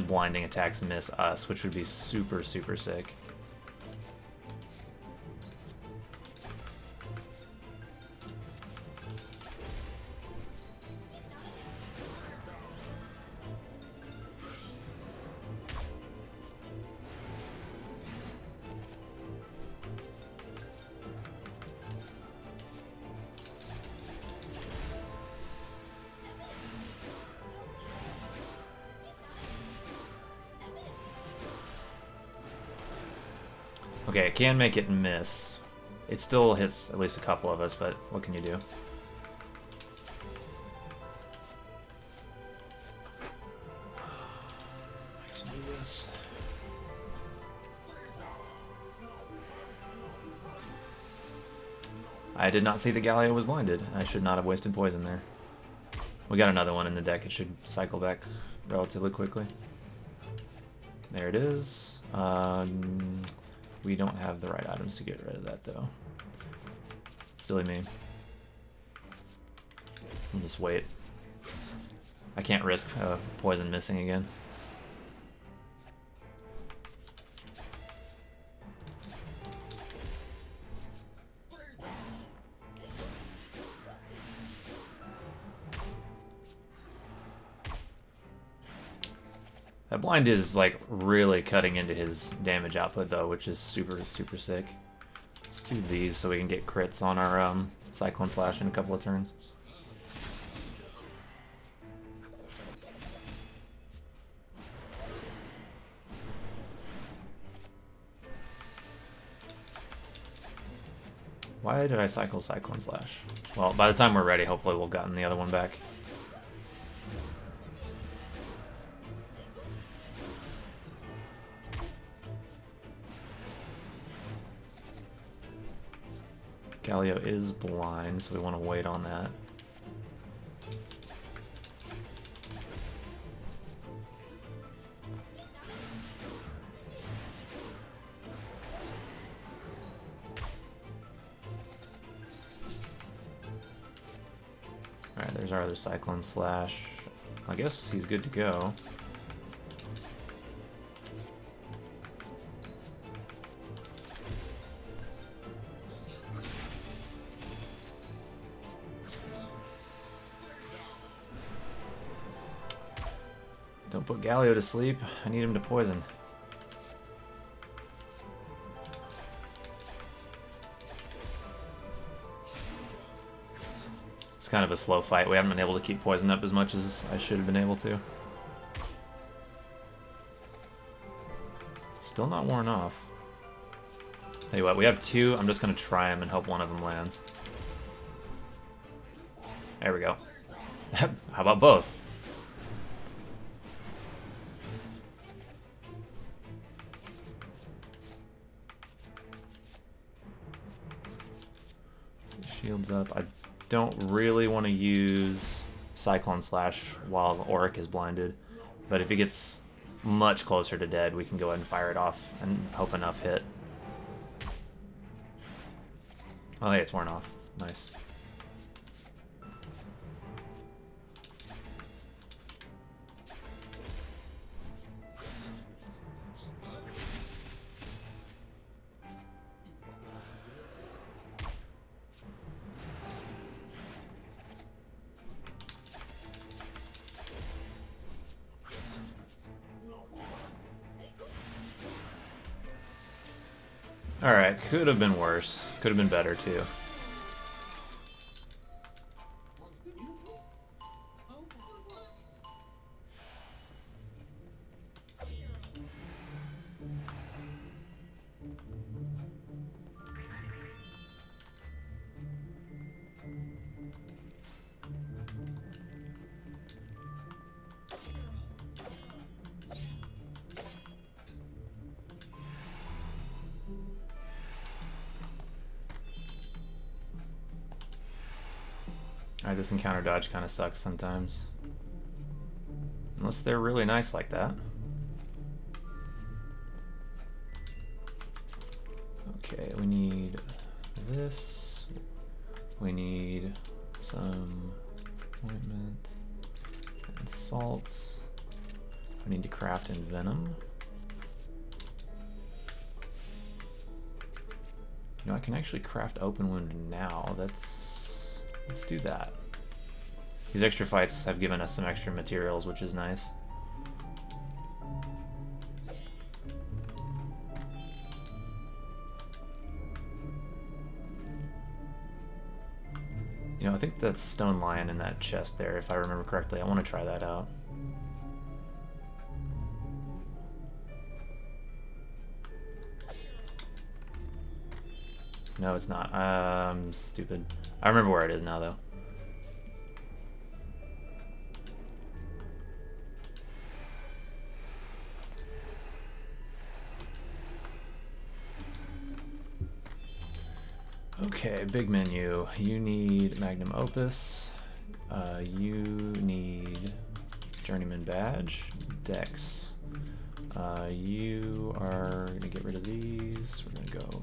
Speaker 1: blinding attacks miss us, which would be super, super sick. Okay, it can make it miss. It still hits at least a couple of us, but what can you do? Let's do this. I did not see the Galio was blinded. I should not have wasted poison there. We got another one in the deck. It should cycle back relatively quickly. There it is. We don't have the right items to get rid of that, though. Silly me. I'll just wait. I can't risk poison missing again. That blind is like really cutting into his damage output though, which is super, super sick. Let's do these so we can get crits on our Cyclone Slash in a couple of turns. Why did I cycle Cyclone Slash? Well, by the time we're ready, hopefully we'll have gotten the other one back. Galio is blind, so we want to wait on that. Alright, there's our other Cyclone Slash. I guess he's good to go. Don't put Galio to sleep. I need him to poison. It's kind of a slow fight. We haven't been able to keep poison up as much as I should have been able to. Still not worn off. Tell you what, we have two. I'm just going to try them and hope one of them lands. There we go. How about both? Shields up. I don't really want to use Cyclone Slash while Auric is blinded, but if he gets much closer to dead, we can go ahead and fire it off and hope enough hit. Oh, hey, it's worn off. Nice. Alright, could have been worse. Could have been better, too. Alright, this encounter dodge kind of sucks sometimes. Unless they're really nice like that. Okay, we need this. We need some ointment and salts. We need to craft in venom. You know, I can actually craft open wound now. Let's do that. These extra fights have given us some extra materials, which is nice. You know, I think that's stone lion in that chest there, if I remember correctly. I want to try that out. No, it's not. I'm stupid. I remember where it is now, though. Okay, big menu. You need Magnum Opus. You need Journeyman Badge. Dex. You are gonna get rid of these. We're gonna go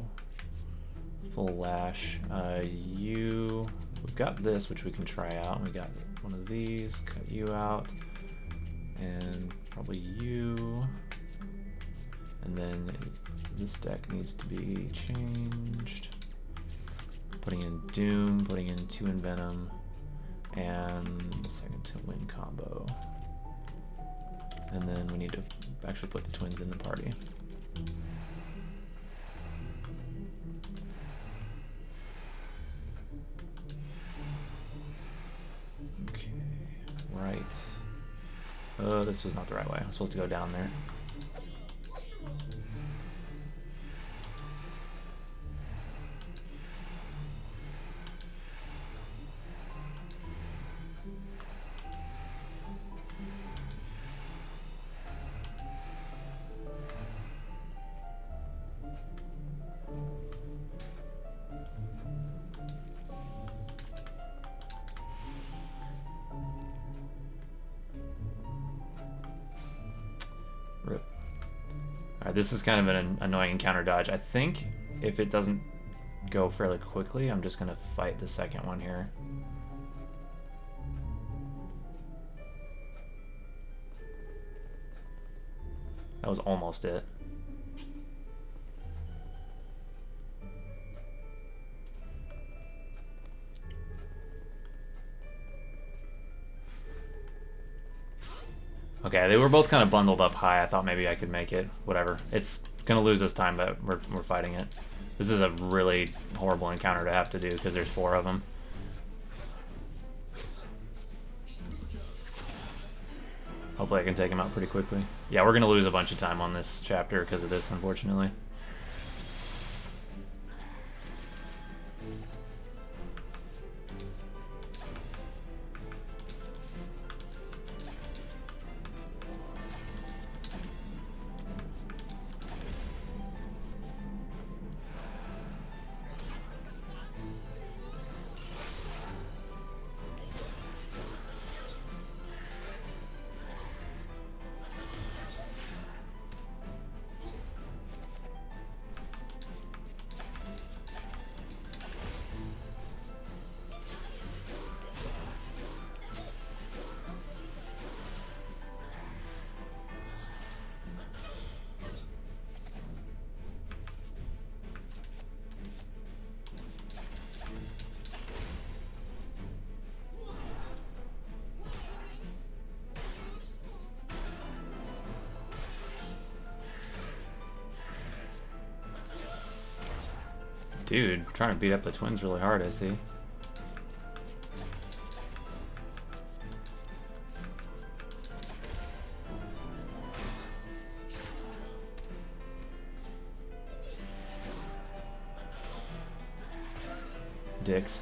Speaker 1: full lash. We've got this, which we can try out. We got one of these. Cut you out, and probably you. And then this deck needs to be changed. Putting in Doom, putting in 2 in Venom, and second to win combo. And then we need to actually put the twins in the party. Okay, right. Oh, this was not the right way. I'm supposed to go down there. Rip. Alright, this is kind of an annoying counter dodge. I think if it doesn't go fairly quickly, I'm just gonna fight the second one here. That was almost it. Okay, they were both kind of bundled up high. I thought maybe I could make it. Whatever. It's gonna lose this time, but we're fighting it. This is a really horrible encounter to have to do because there's 4 of them. Hopefully I can take him out pretty quickly. Yeah, we're gonna lose a bunch of time on this chapter because of this, unfortunately. Dude, trying to beat up the twins really hard, I see. Dicks.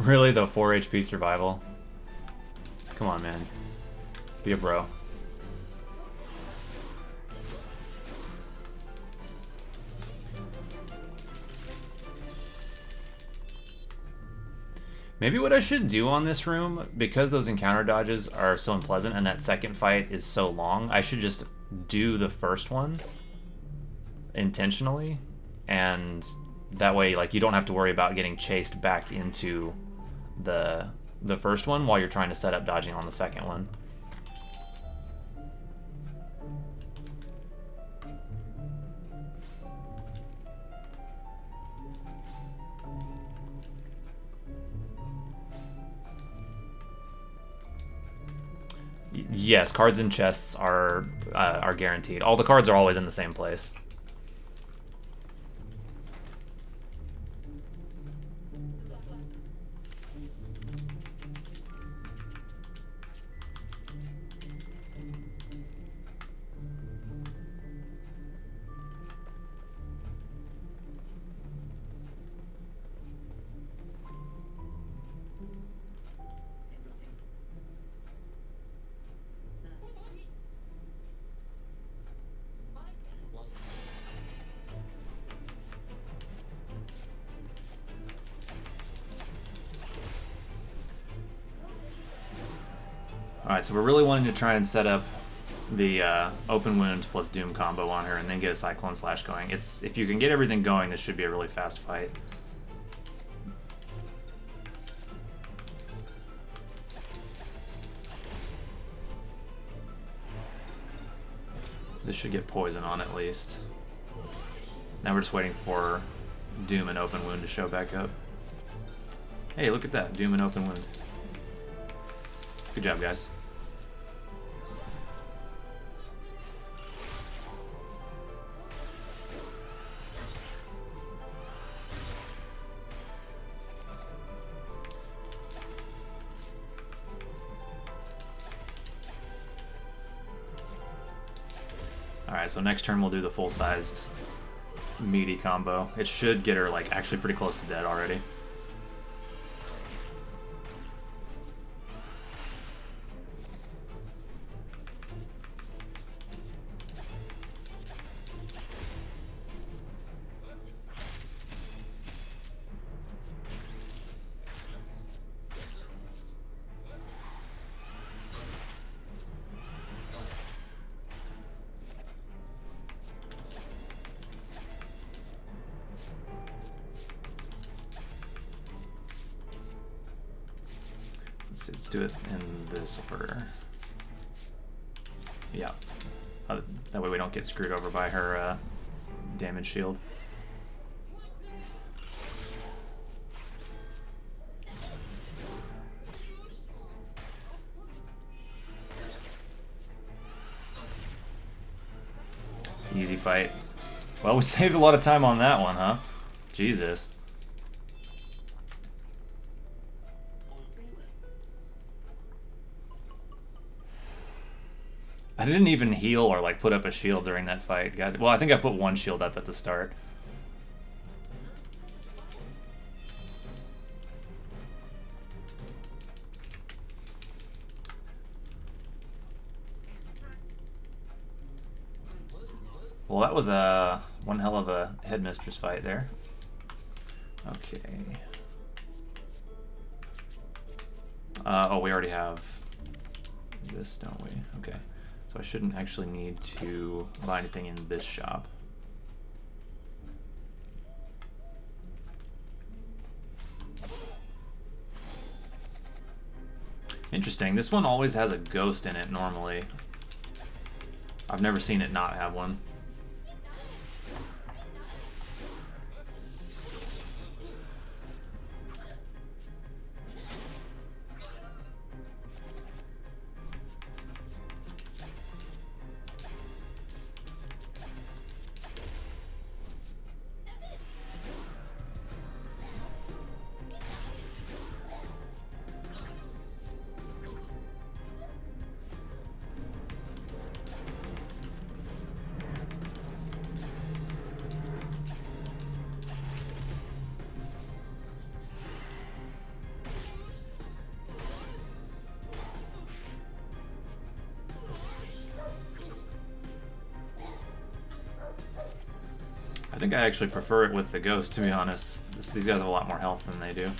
Speaker 1: Really, the 4 HP survival? Come on, man. Be a bro. Maybe what I should do on this room, because those encounter dodges are so unpleasant and that second fight is so long, I should just do the first one intentionally, and that way, like, you don't have to worry about getting chased back into the first one while you're trying to set up dodging on the second one. Yes, cards and chests are guaranteed. All the cards are always in the same place. Alright, so we're really wanting to try and set up the open wound plus doom combo on her and then get a cyclone slash going. If you can get everything going, this should be a really fast fight. This should get poison on at least. Now we're just waiting for doom and open wound to show back up. Hey, look at that, doom and open wound. Good job, guys. Alright, so next turn we'll do the full-sized meaty combo. It should get her, like, actually pretty close to dead already. Let's do it in this order. Yeah. That way we don't get screwed over by her damage shield. Easy fight. Well, we saved a lot of time on that one, huh? Jesus. I didn't even heal or like put up a shield during that fight. God, well, I think I put one shield up at the start. Well, that was one hell of a headmistress fight there. Okay. Oh, we already have this, don't we? Okay. So I shouldn't actually need to buy anything in this shop. Interesting. This one always has a ghost in it normally. I've never seen it not have one. I think I actually prefer it with the Ghost, to be honest. These guys have a lot more health than they do.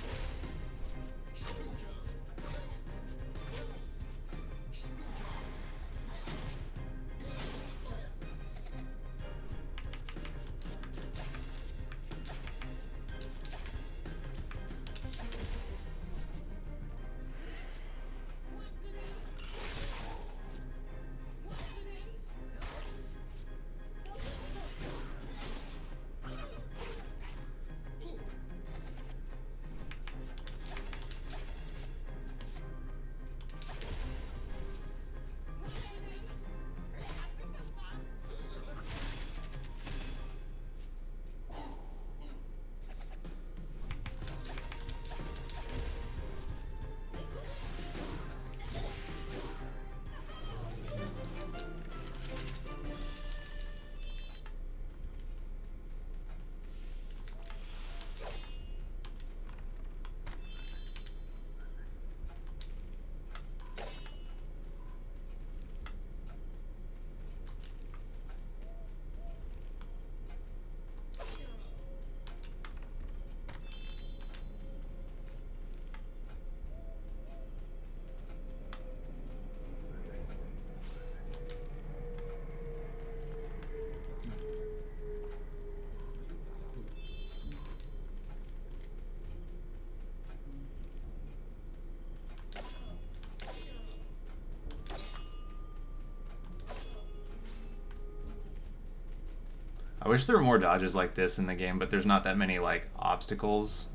Speaker 1: I wish there were more dodges like this in the game, but there's not that many like obstacles,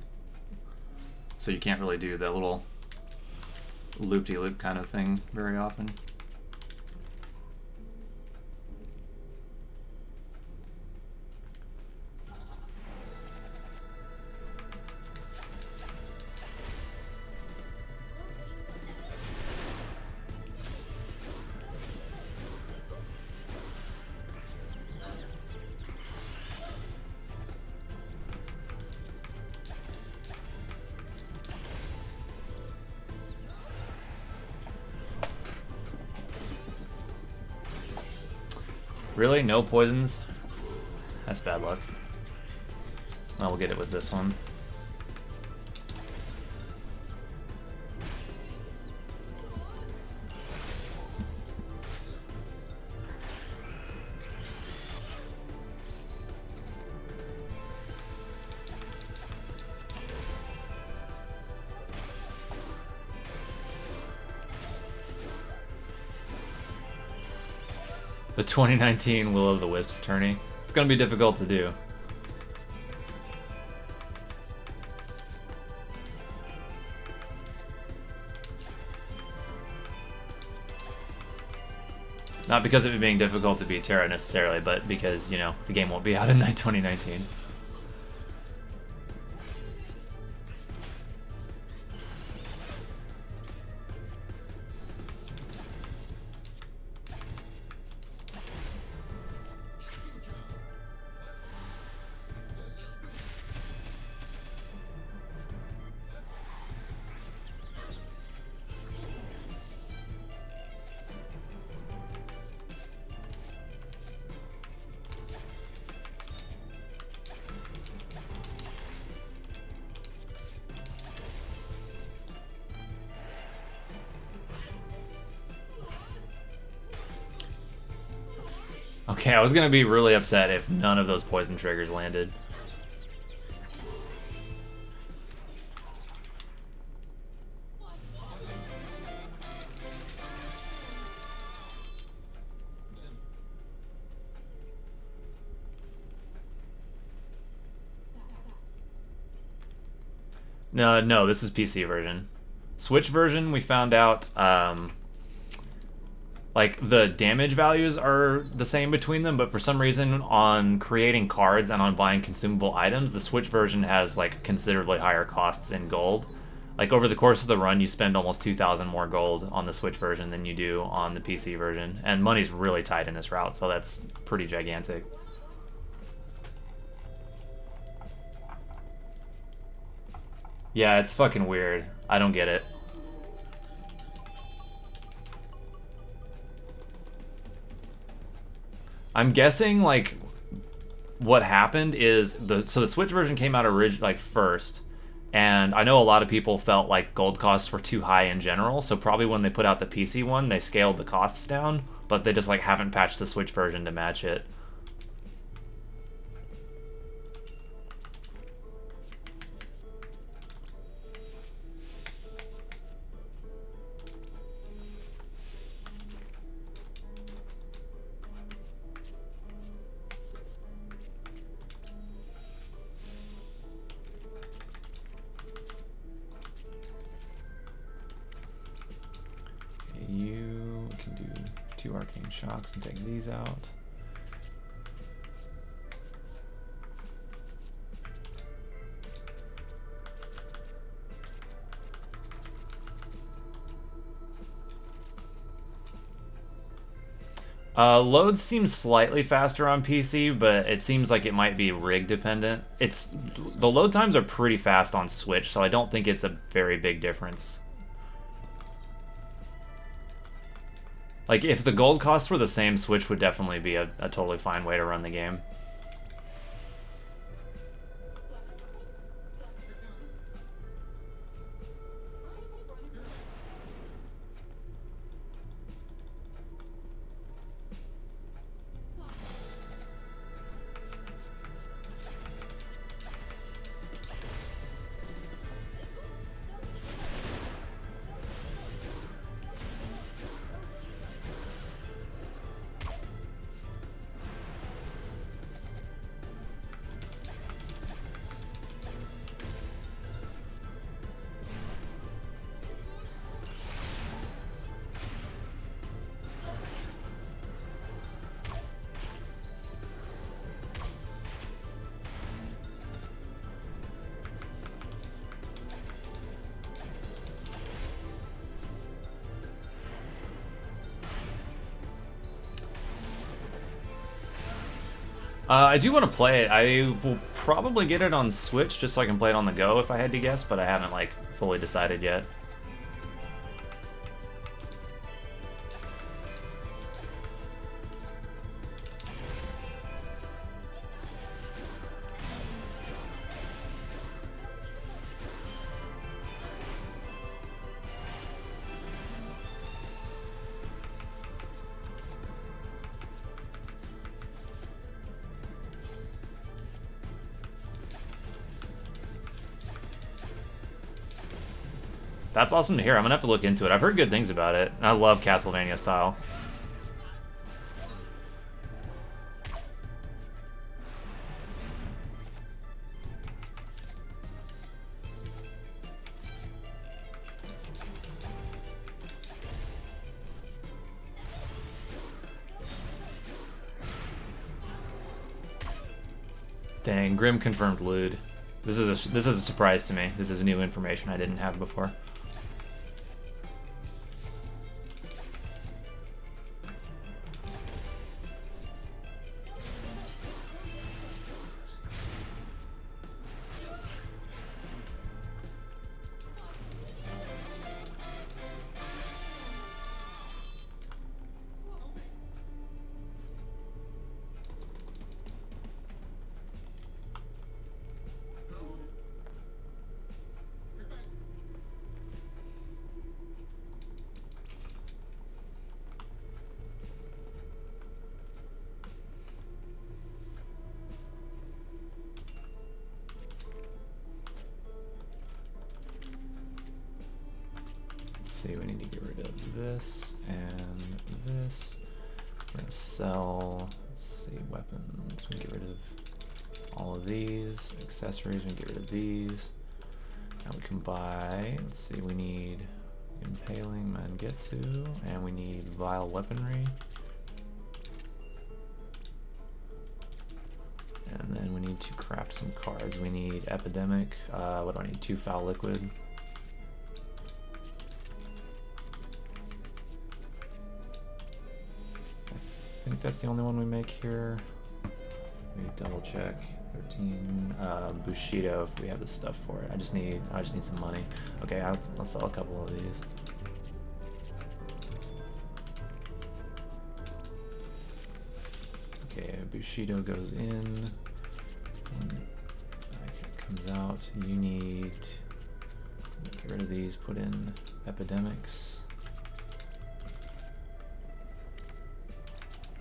Speaker 1: so you can't really do the little loop-de-loop kind of thing very often. Really? No poisons? That's bad luck. Well, we'll get it with this one. The 2019 Will-O'-the-Wisps tourney. It's gonna be difficult to do. Not because of it being difficult to beat Terra necessarily, but because, you know, the game won't be out in 2019. Okay, I was gonna be really upset if none of those poison triggers landed. No, this is PC version. Switch version, we found out, like, the damage values are the same between them, but for some reason, on creating cards and on buying consumable items, the Switch version has, like, considerably higher costs in gold. Like, over the course of the run, you spend almost 2,000 more gold on the Switch version than you do on the PC version. And money's really tight in this route, so that's pretty gigantic. Yeah, it's fucking weird. I don't get it. I'm guessing, like, what happened is so the Switch version came out like first, and I know a lot of people felt like gold costs were too high in general, so probably when they put out the PC one, they scaled the costs down, but they just like haven't patched the Switch version to match it. You can do 2 arcane shocks and take these out. Loads seems slightly faster on PC, but it seems like it might be rig dependent. The load times are pretty fast on Switch, so I don't think it's a very big difference. Like, if the gold costs were the same, Switch would definitely be a totally fine way to run the game. I do want to play it. I will probably get it on Switch just so I can play it on the go if I had to guess, but I haven't like fully decided yet. That's awesome to hear. I'm gonna have to look into it. I've heard good things about it. I love Castlevania style. Dang, Grim confirmed lewd. This is a surprise to me. This is new information I didn't have before. See, we need to get rid of this and this. We're gonna sell, let's see, weapons. We can get rid of all of these. Accessories, we can get rid of these. Now we can buy, let's see, we need Impaling Mangetsu, and we need Vile Weaponry. And then we need to craft some cards. We need Epidemic, what do I need, 2 Foul Liquid. I think that's the only one we make here. Let me double check. 13 Bushido if we have the stuff for it. I just need some money. Okay, I'll sell a couple of these. Okay, Bushido goes in. It comes out. You need get rid of these. Put in epidemics.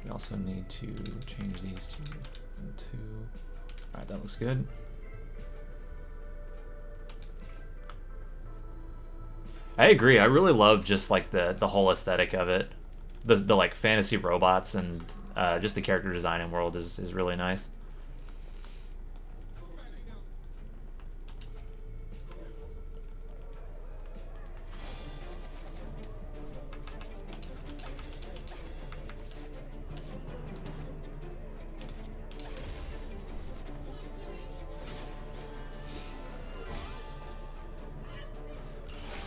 Speaker 1: We also need to change these to 2. All right, that looks good. I agree. I really love just like the whole aesthetic of it. The like fantasy robots and just the character design and world is really nice.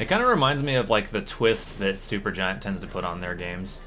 Speaker 1: It kind of reminds me of like the twist that Supergiant tends to put on their games.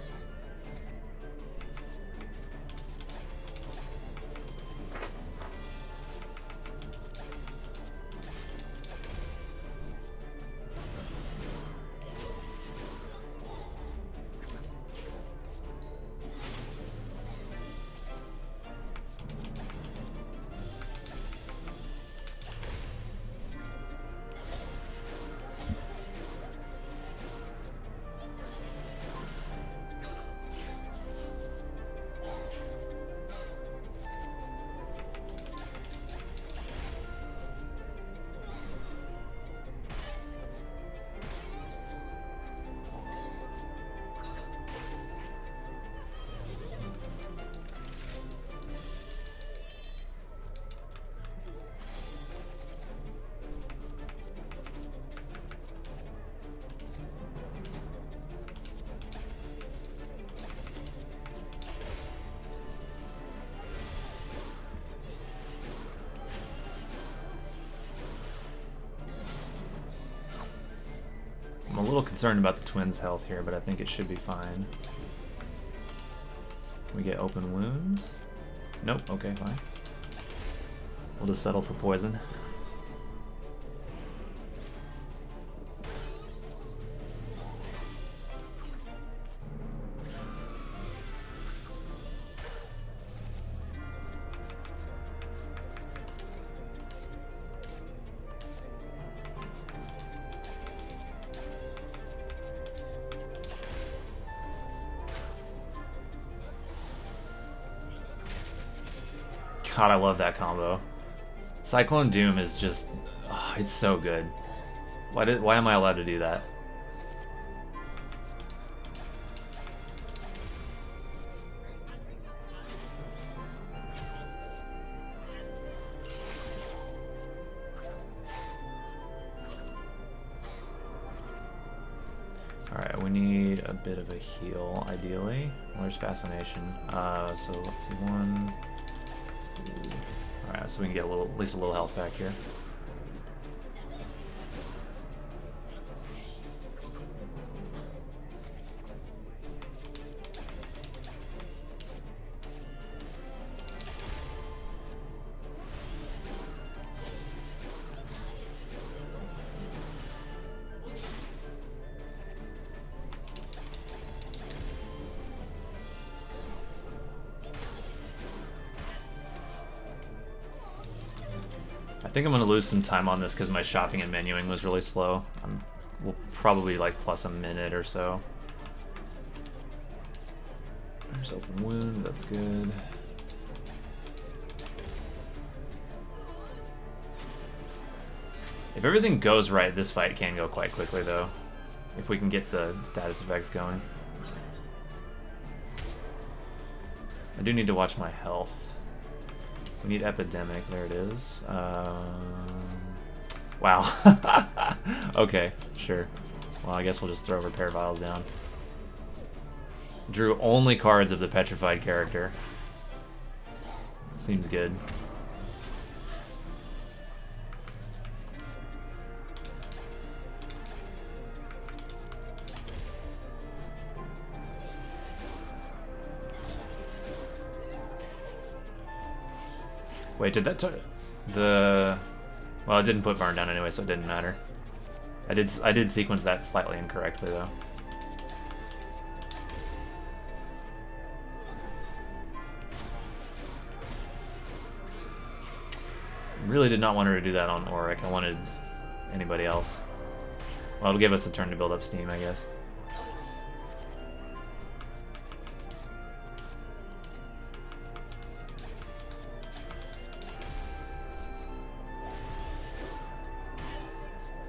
Speaker 1: I'm a little concerned about the twins' health here, but I think it should be fine. Can we get open wounds? Nope, okay, fine. We'll just settle for poison. God, I love that combo. Cyclone Doom is just, oh, it's so good. Why am I allowed to do that? Alright, we need a bit of a heal, ideally. Where's Fascination? So let's see, 1... Alright, so we can get at least a little health back here. I think I'm going to lose some time on this because my shopping and menuing was really slow. We'll probably like plus a minute or so. There's open wound, that's good. If everything goes right, this fight can go quite quickly though. If we can get the status effects going. I do need to watch my health. We need Epidemic, there it is. Wow. Okay, sure. Well, I guess we'll just throw Repair Vials down. Drew only cards of the Petrified character. Seems good. Wait, did that well, it didn't put Burn down anyway, so it didn't matter. I did sequence that slightly incorrectly though. Really did not want her to do that on Auric. I wanted anybody else. Well, it'll give us a turn to build up steam, I guess.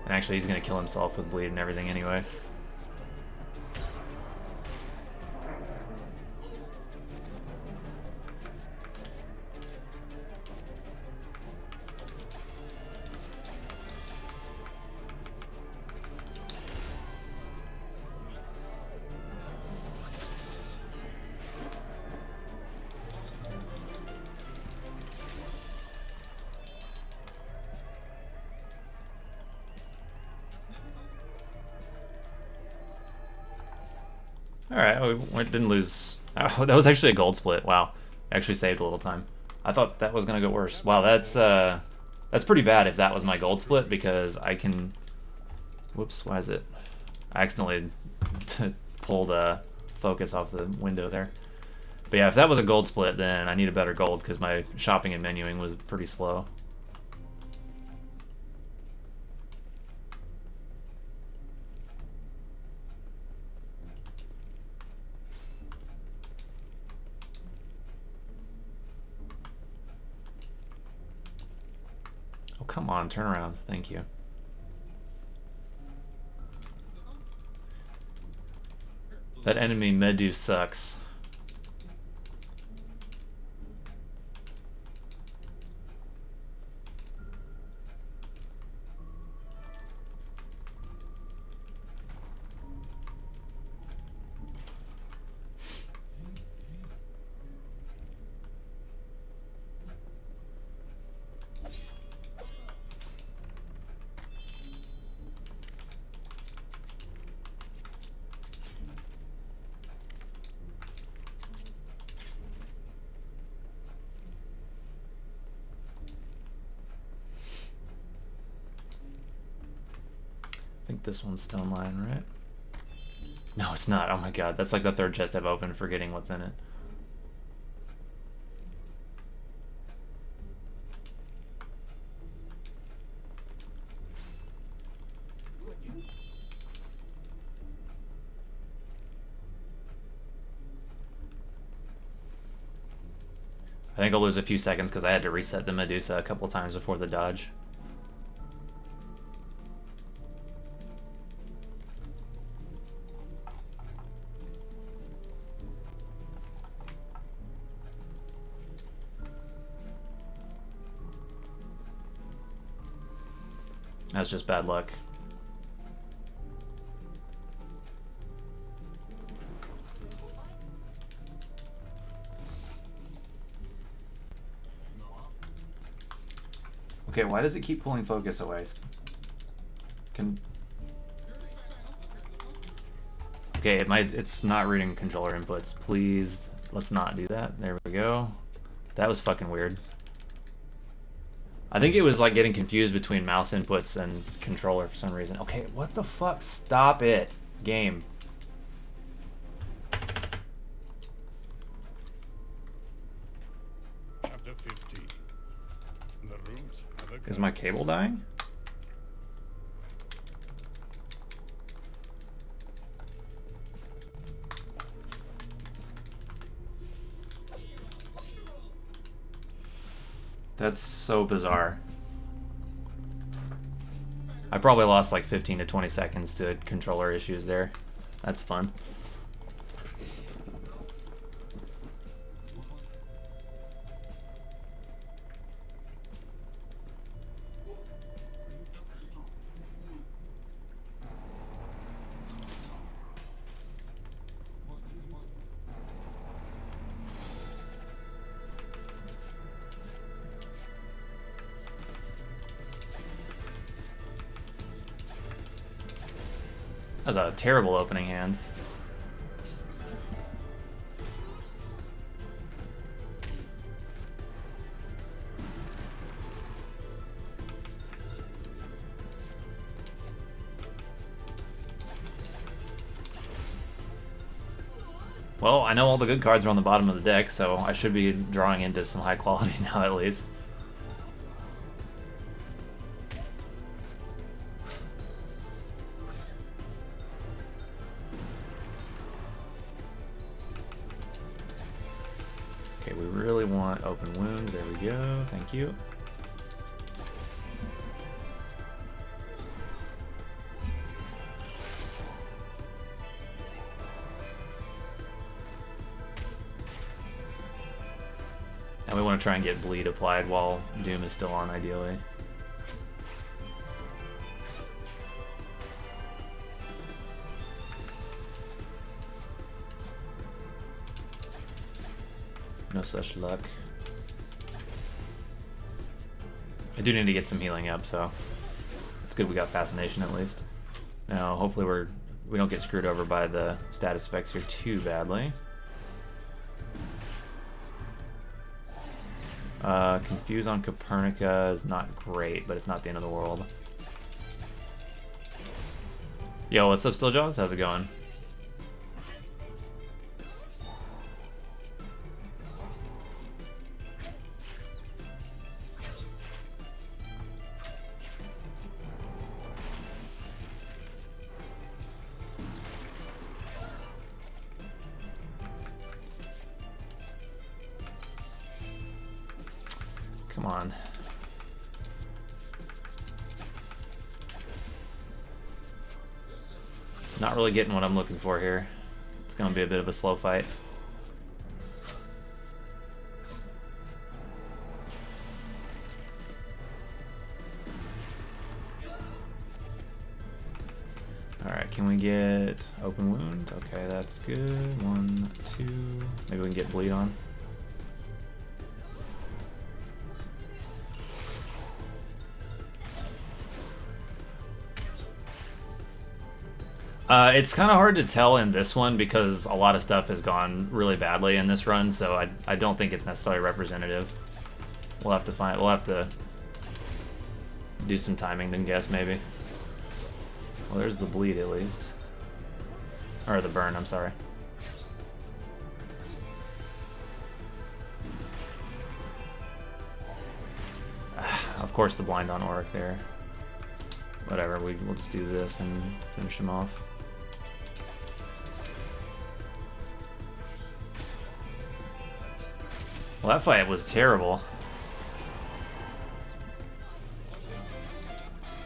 Speaker 1: And actually, he's going to kill himself with bleed and everything anyway. Alright, we didn't lose. Oh, that was actually a gold split. Wow. Actually saved a little time. I thought that was going to go worse. Wow, that's pretty bad if that was my gold split, because I can... Whoops, why is it? I accidentally pulled focus off the window there. But yeah, if that was a gold split, then I need a better gold, because my shopping and menuing was pretty slow. Oh, come on, turn around. Thank you. That enemy Medu sucks. I think this one's stone line, right? No, it's not. Oh my god, that's like the third chest I've opened, forgetting what's in it. I think I'll lose a few seconds because I had to reset the Medusa a couple times before the dodge. That's just bad luck. Okay, why does it keep pulling focus away? Okay, it's not reading controller inputs. Please, let's not do that. There we go. That was fucking weird. I think it was like getting confused between mouse inputs and controller for some reason. Okay, what the fuck? Stop it, game.
Speaker 2: Chapter 50. The roots of a
Speaker 1: Is my cable dying? That's so bizarre. I probably lost like 15 to 20 seconds to controller issues there. That's fun. That's a terrible opening hand. Well, I know all the good cards are on the bottom of the deck, so I should be drawing into some high quality now at least. open wound. There we go. Thank you. And we want to try and get bleed applied while Doom is still on, ideally. No such luck. I do need to get some healing up, so it's good we got Fascination at least. Now, hopefully we don't get screwed over by the status effects here too badly. Confuse on Copernica is not great, but it's not the end of the world. Yo, what's up, Stilljaws? How's it going? Come on. Not really getting what I'm looking for here. It's gonna be a bit of a slow fight. Alright, can we get open wound? Okay, that's good. 1, 2. Maybe we can get bleed on. It's kind of hard to tell in this one because a lot of stuff has gone really badly in this run, so I don't think it's necessarily representative. We'll have to do some timing then guess maybe. Well, there's the bleed at least. Or the burn, I'm sorry. Of course the blind on Auric there. Whatever, we'll just do this and finish him off. Well, that fight was terrible.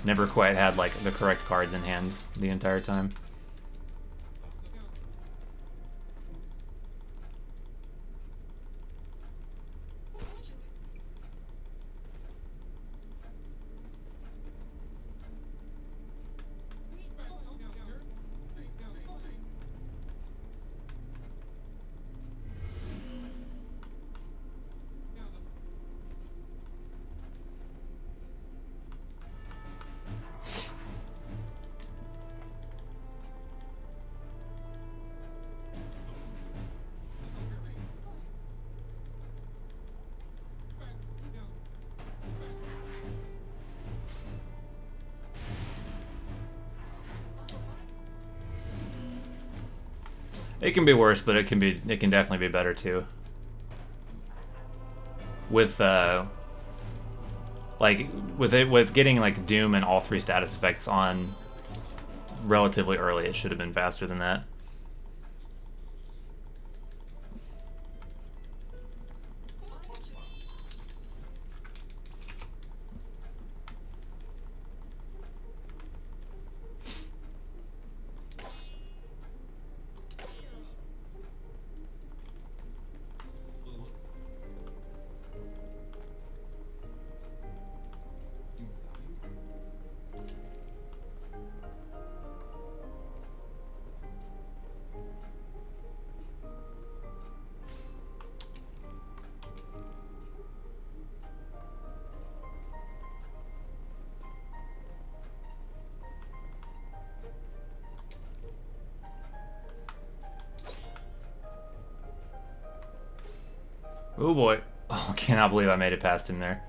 Speaker 1: Never quite had like the correct cards in hand the entire time. It can be worse, but it can definitely be better too. With with getting like Doom and all 3 status effects on relatively early, it should have been faster than that. Oh boy. Oh, cannot believe I made it past him there.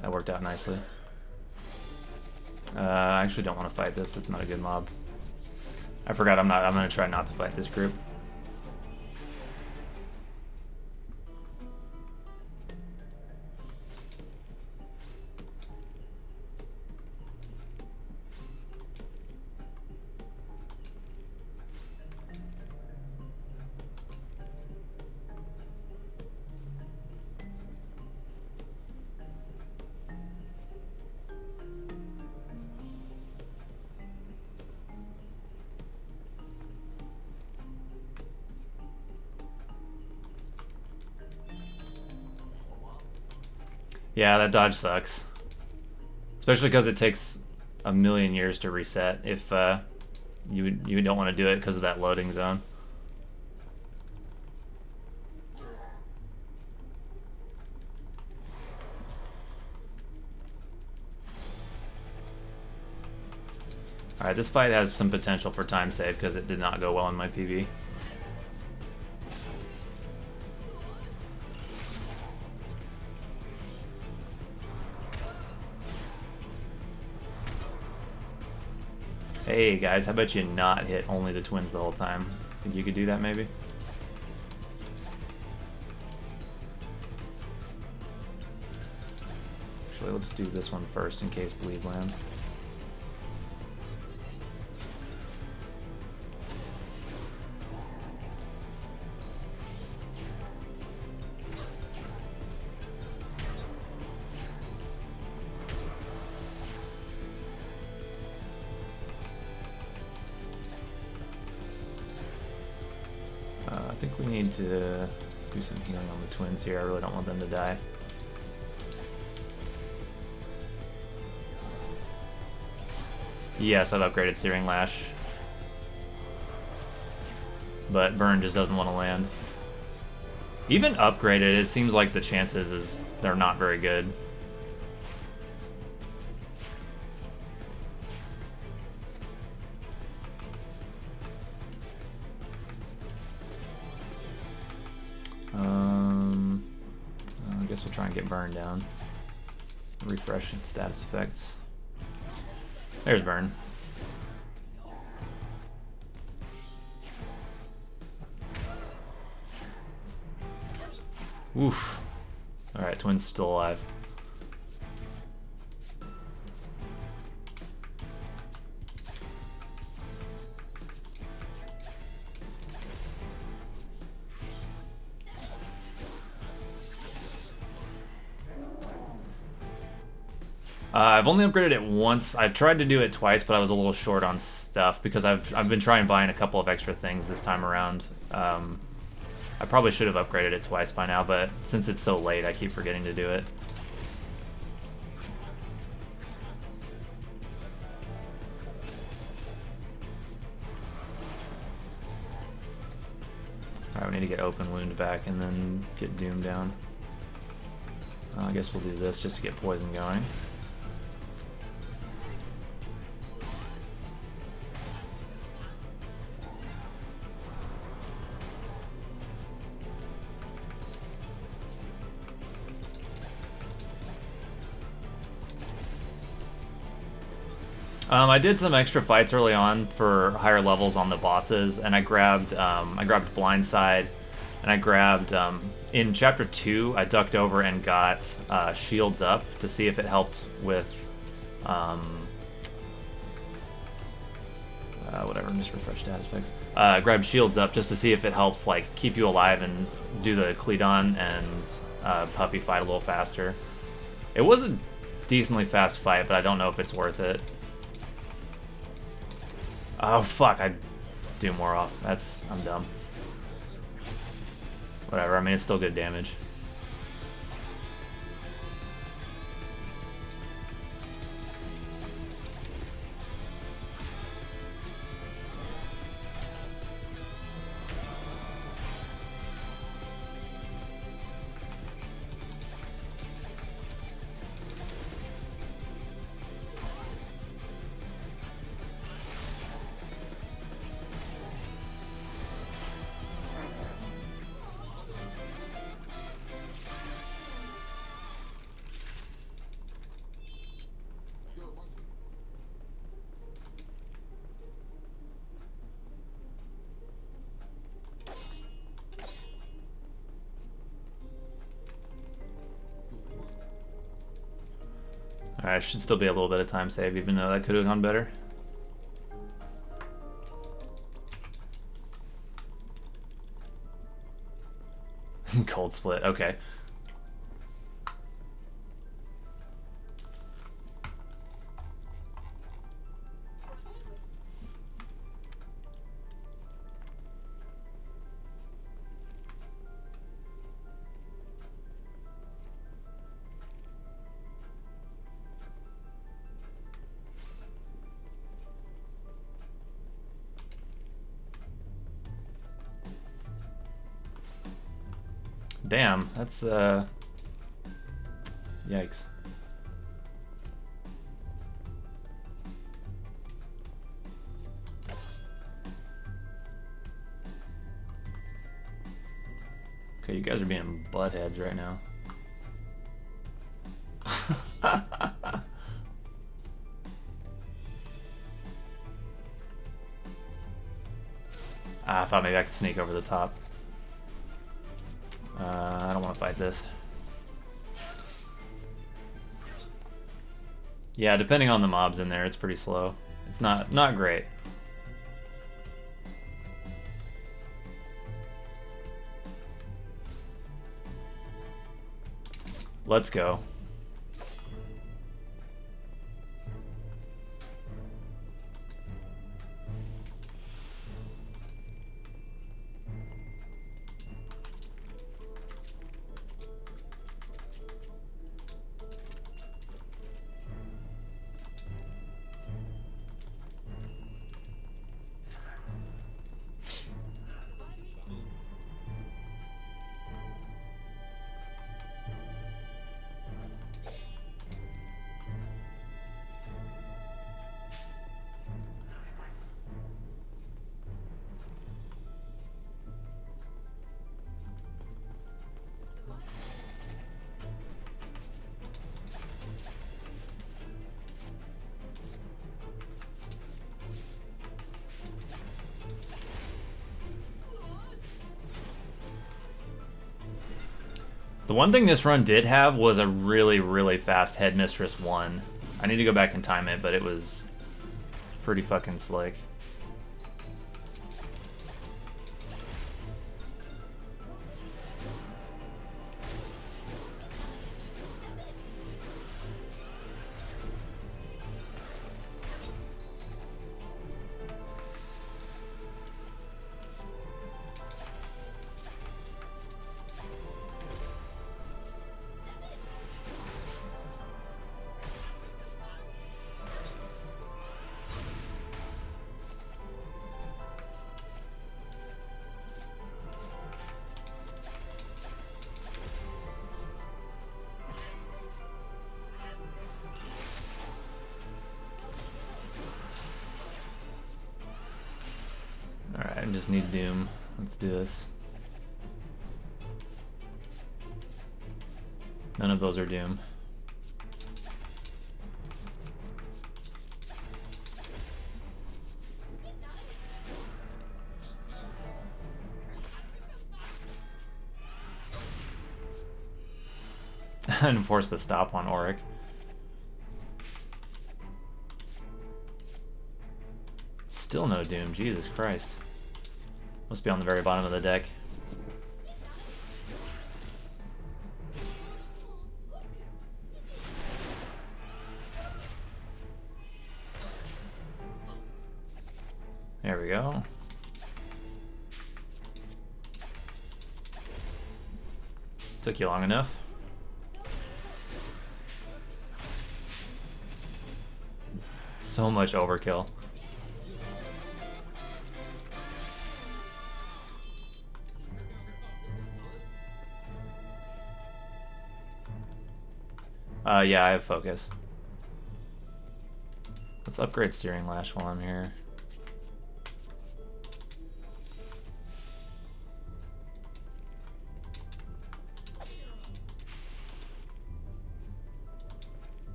Speaker 1: That worked out nicely. I actually don't want to fight this. That's not a good mob. I forgot I'm going to try not to fight this group. Yeah, that dodge sucks. Especially because it takes a million years to reset if you don't want to do it because of that loading zone. Alright, this fight has some potential for time save because it did not go well in my PB. Hey guys, how about you not hit only the twins the whole time? Think you could do that maybe? Actually, let's do this one first in case bleed lands. I think we need to do some healing on the twins here. I really don't want them to die. Yes, I've upgraded Searing Lash. But Burn just doesn't want to land. Even upgraded, it seems like the chances is they're not very good. I guess we'll try and get Burn down. Refresh status effects. There's Burn. Oof. Alright, Twin's still alive. I've only upgraded it once. I tried to do it twice, but I was a little short on stuff because I've been trying buying a couple of extra things this time around. I probably should have upgraded it twice by now, but since it's so late, I keep forgetting to do it. Alright, we need to get Open Wound back and then get Doom down. I guess we'll do this just to get Poison going. I did some extra fights early on for higher levels on the bosses, and I grabbed Blindside, and I grabbed in Chapter 2. I ducked over and got Shields Up to see if it helped with whatever. Just refresh status effects. I grabbed Shields Up just to see if it helps like keep you alive and do the Cledon and Puppy fight a little faster. It was a decently fast fight, but I don't know if it's worth it. Oh fuck, I do more off. I'm dumb. Whatever, I mean it's still good damage. Alright, should still be a little bit of time save, even though that could have gone better. Cold split, okay. Damn, that's yikes. Okay, you guys are being buttheads right now. I thought maybe I could sneak over the top. I don't want to fight this. Yeah, depending on the mobs in there, it's pretty slow. It's not great. Let's go. The one thing this run did have was a really, really fast Headmistress 1. I need to go back and time it, but it was pretty fucking slick. Alright, I just need Doom. Let's do this. None of those are Doom. And force the stop on Auric. Still no Doom, Jesus Christ. Must be on the very bottom of the deck. There we go. Took you long enough. So much overkill. Yeah, I have focus. Let's upgrade steering lash while I'm here.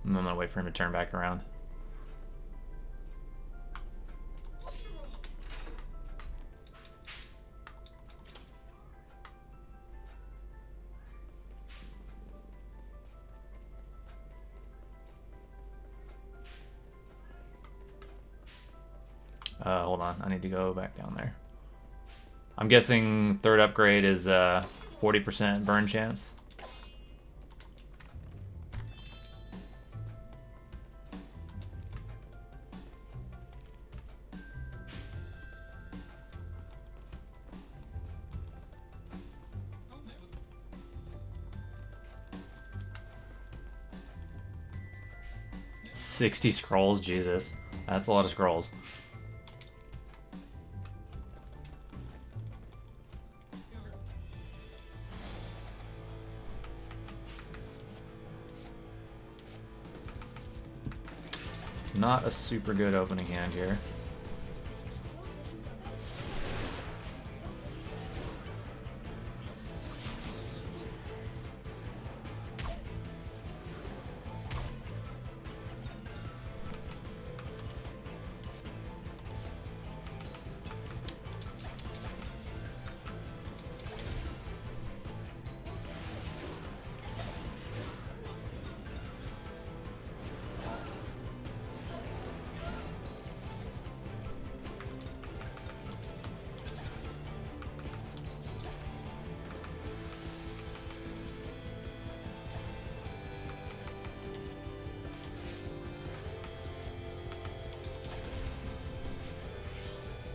Speaker 1: I'm gonna wait for him to turn back around. Hold on, I need to go back down there. I'm guessing third upgrade is 40% burn chance. 60 scrolls, Jesus. That's a lot of scrolls. Not a super good opening hand here.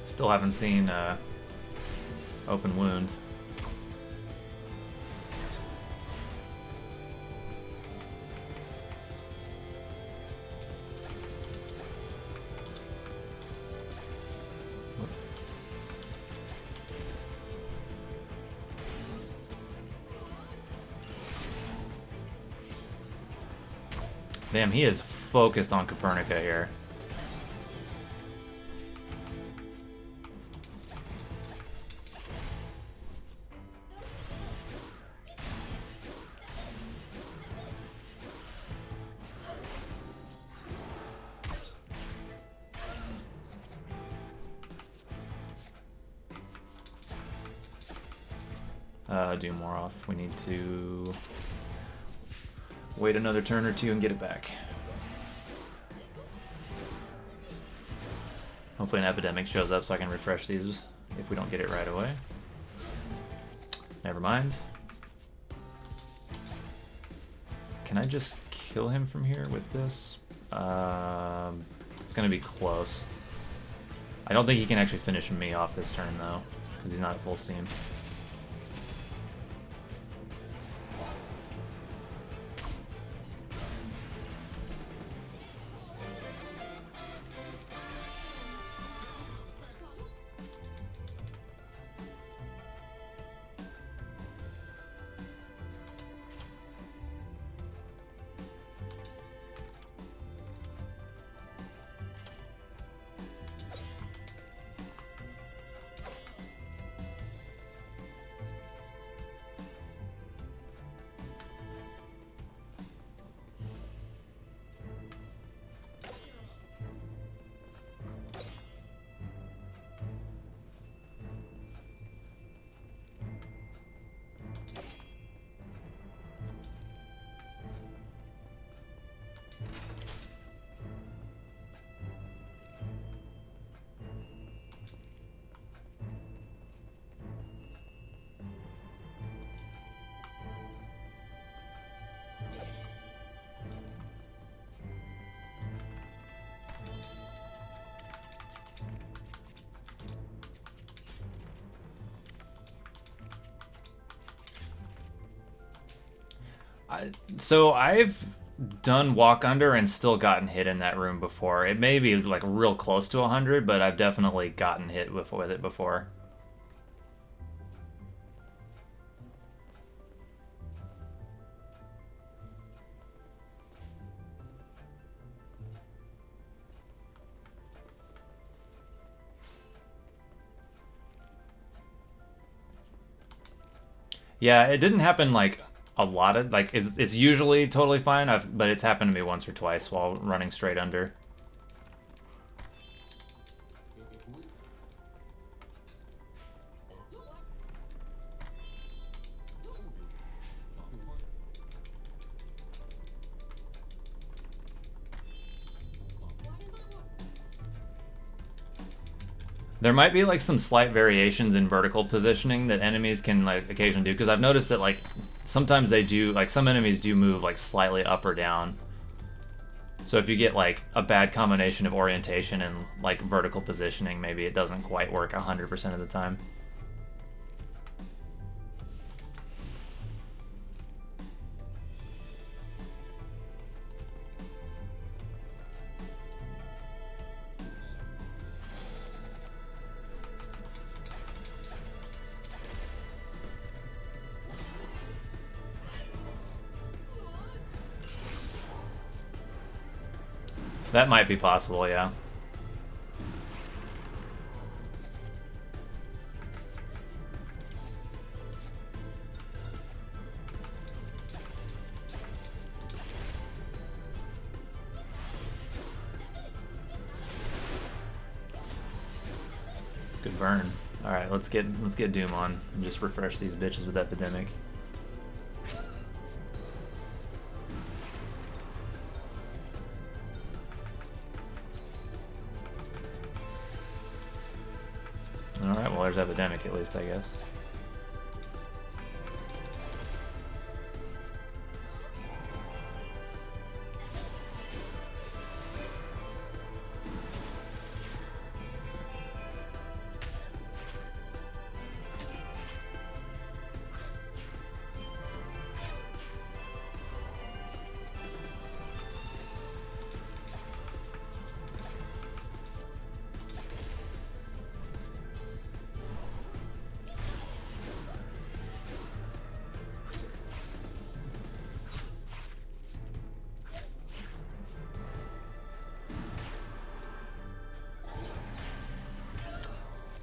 Speaker 1: Still haven't seen Open Wound. Damn, he is focused on Copernica here. Do more off. We need to wait another turn or two and get it back. Hopefully an epidemic shows up so I can refresh these if we don't get it right away. Never mind. Can I just kill him from here with this? It's gonna be close. I don't think he can actually finish me off this turn though, because he's not at full steam. So I've done walk under and still gotten hit in that room before. It may be like real close to 100, but I've definitely gotten hit with it before. Yeah, it didn't happen like a lot of like it's usually totally fine. But it's happened to me once or twice while running straight under. There might be like some slight variations in vertical positioning that enemies can like occasionally do, because I've noticed that like sometimes they do, like some enemies do move like slightly up or down. So if you get like a bad combination of orientation and like vertical positioning, maybe it doesn't quite work 100% of the time. That might be possible, yeah. Good burn. Alright, let's get Doom on and just refresh these bitches with Epidemic. Alright, well there's Epidemic at least, I guess.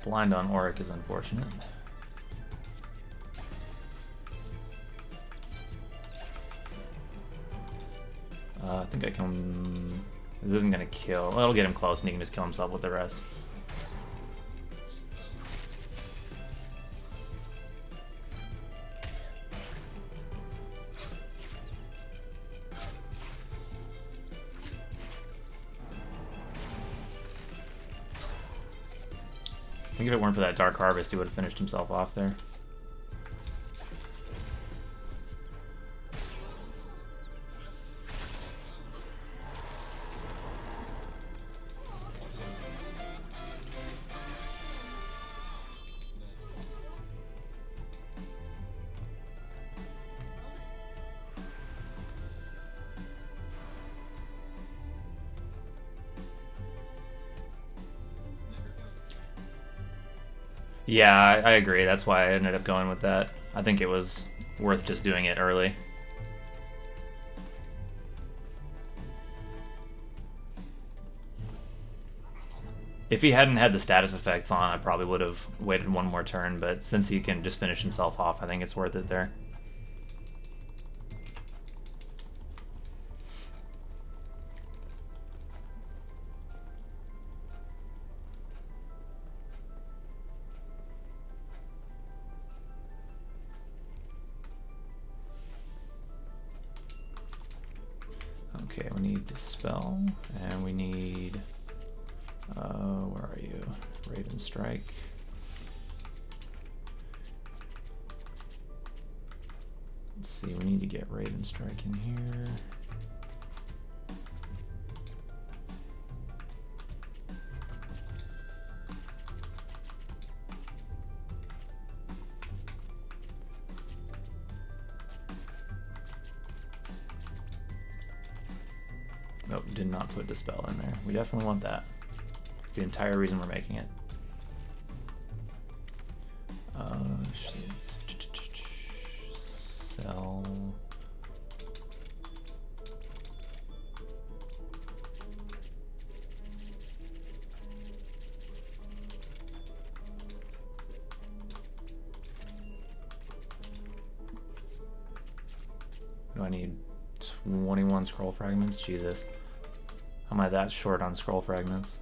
Speaker 1: Blind on Auric is unfortunate. I think I can... This isn't gonna kill. Well, it'll get him close and he can just kill himself with the rest. I think if it weren't for that Dark Harvest, he would have finished himself off there. Yeah, I agree. That's why I ended up going with that. I think it was worth just doing it early. If he hadn't had the status effects on, I probably would have waited one more turn, but since he can just finish himself off, I think it's worth it there. Okay, we need Dispel, and we need, where are you? Raven Strike. Let's see, we need to get Raven Strike in here. Nope, did not put Dispel in there. We definitely want that. It's the entire reason we're making it. Sell. Do I need 21 scroll fragments? Jesus. How am I that short on scroll fragments?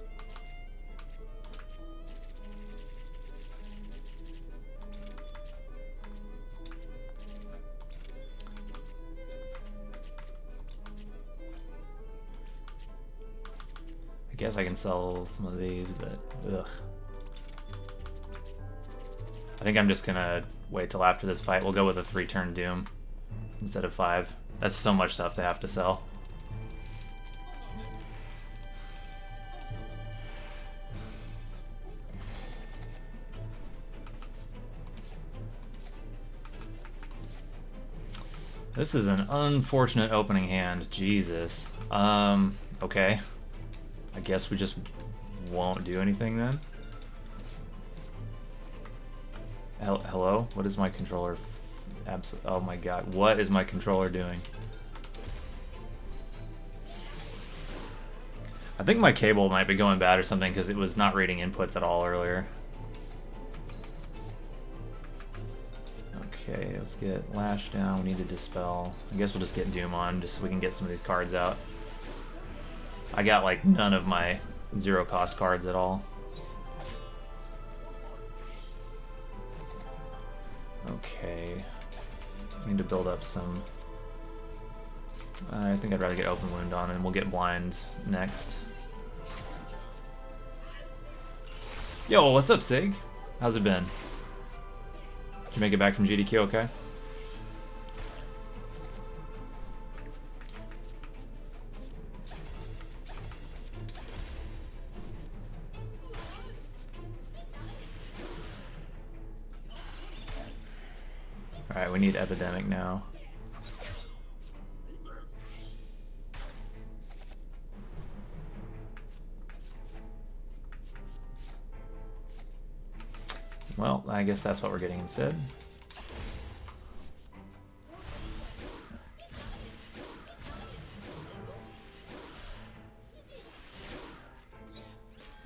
Speaker 1: I guess I can sell some of these, but ugh. I think I'm just gonna wait till after this fight. We'll go with a 3-turn Doom instead of 5. That's so much stuff to have to sell. This is an unfortunate opening hand. Jesus. Okay. I guess we just won't do anything then. Hello? What is my controller? Oh my god. What is my controller doing? I think my cable might be going bad or something because it was not reading inputs at all earlier. Okay, let's get Lash down. We need to Dispel. I guess we'll just get Doom on just so we can get some of these cards out. I got like none of my 0 cost cards at all. Okay. I need to build up some... I think I'd rather get Open Wound on and we'll get Blind next. Yo, what's up, Sig? How's it been? Did you make it back from GDQ okay? Alright, we need Epidemic now. Well, I guess that's what we're getting instead.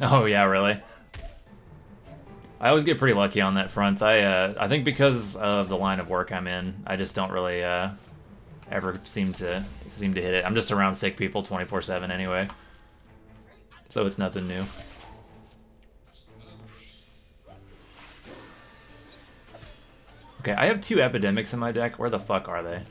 Speaker 1: Oh yeah, really? I always get pretty lucky on that front. I think because of the line of work I'm in, I just don't really ever seem to hit it. I'm just around sick people 24/7 anyway, so it's nothing new. Okay, I have 2 Epidemics in my deck. Where the fuck are they?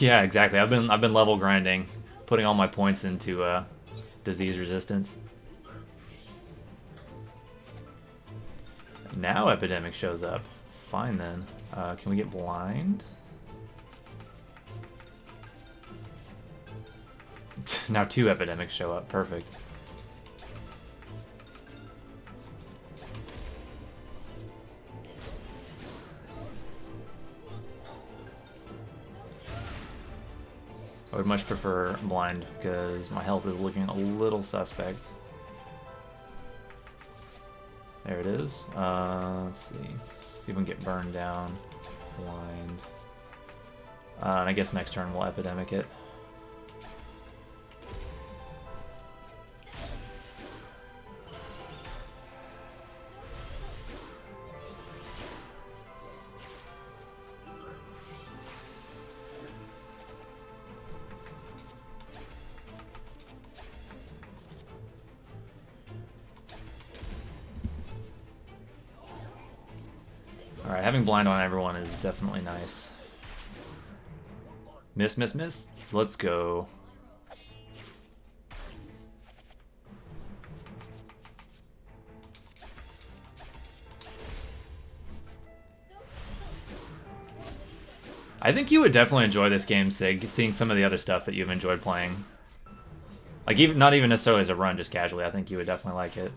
Speaker 1: Yeah, exactly. I've been level grinding, putting all my points into disease resistance. Now Epidemic shows up. Fine then. Can we get Blind? Now 2 Epidemics show up. Perfect. I would much prefer Blind because my health is looking a little suspect. There it is. Let's see. Let's see if we can get burned down. Blind. And I guess next turn we'll Epidemic it. Alright, having blind on everyone is definitely nice. Miss, miss, miss. Let's go. I think you would definitely enjoy this game, Sig, seeing some of the other stuff that you've enjoyed playing. Like, even not even necessarily as a run, just casually. I think you would definitely like it.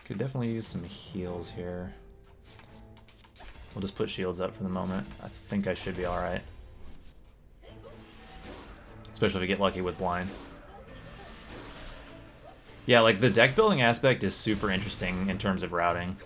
Speaker 1: Could definitely use some heals here. We'll just put shields up for the moment. I think I should be alright. Especially if we get lucky with blind. Yeah, like the deck building aspect is super interesting in terms of routing.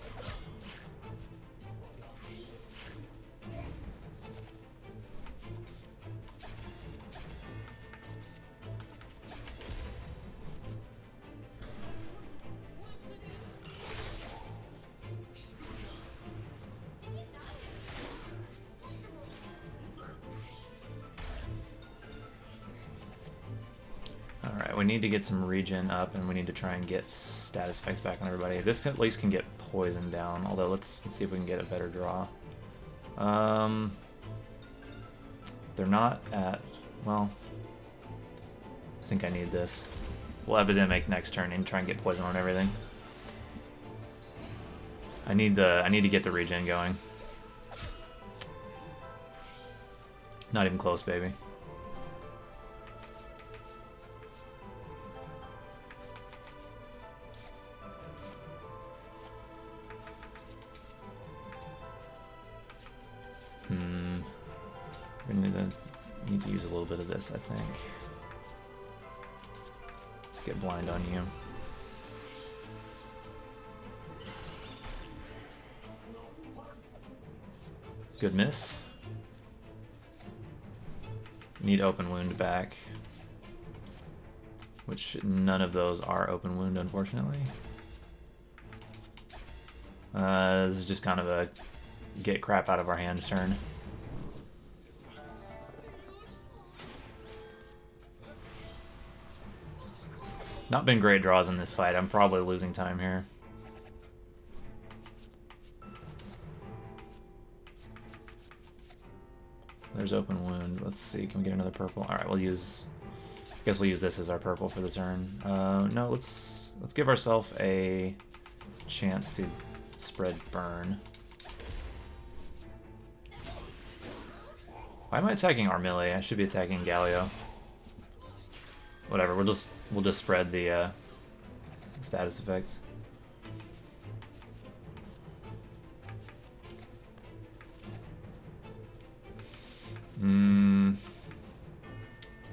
Speaker 1: We need to get some regen up, and we need to try and get status effects back on everybody. This at least can get poison down, although let's see if we can get a better draw. They're not at... well, I think I need this. We'll Epidemic next turn and try and get poison on everything. I need to get the regen going. Not even close, baby. We need to use a little bit of this, I think. Let's get blind on you. Good miss. Need open wound back. Which none of those are open wound, unfortunately. This is just kind of a get crap out of our hands turn. Not been great draws in this fight. I'm probably losing time here. There's open wound. Let's see. Can we get another purple? All right, we'll use. I guess we'll use this as our purple for the turn. No, let's give ourselves a chance to spread burn. Why am I attacking Armille? I should be attacking Galio. Whatever. We'll just spread the status effects.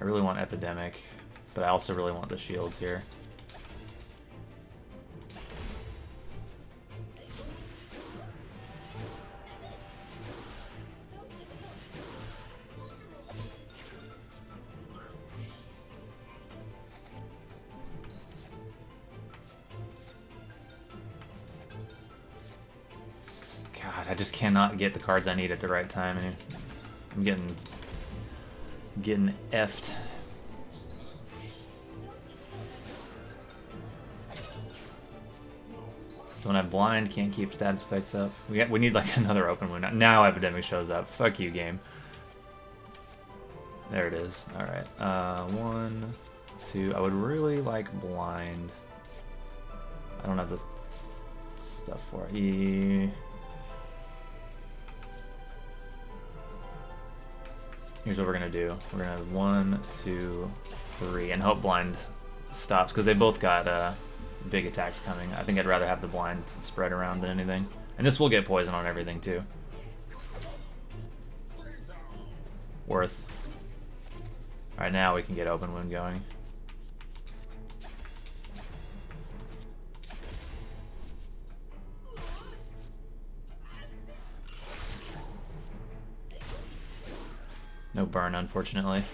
Speaker 1: I really want Epidemic, but I also really want the shields here. God, I just cannot get the cards I need at the right time. I'm getting effed. Don't have blind, can't keep status effects up. We need like another open wound. Now Epidemic shows up. Fuck you, game. There it is. All right. 1, 2. I would really like blind. I don't have this stuff for it. Here's what we're gonna do. We're gonna have 1, 2, 3, and hope blind stops because they both got big attacks coming. I think I'd rather have the blind spread around than anything. And this will get poison on everything too. Worth. Alright, now we can get open wound going. No burn, unfortunately.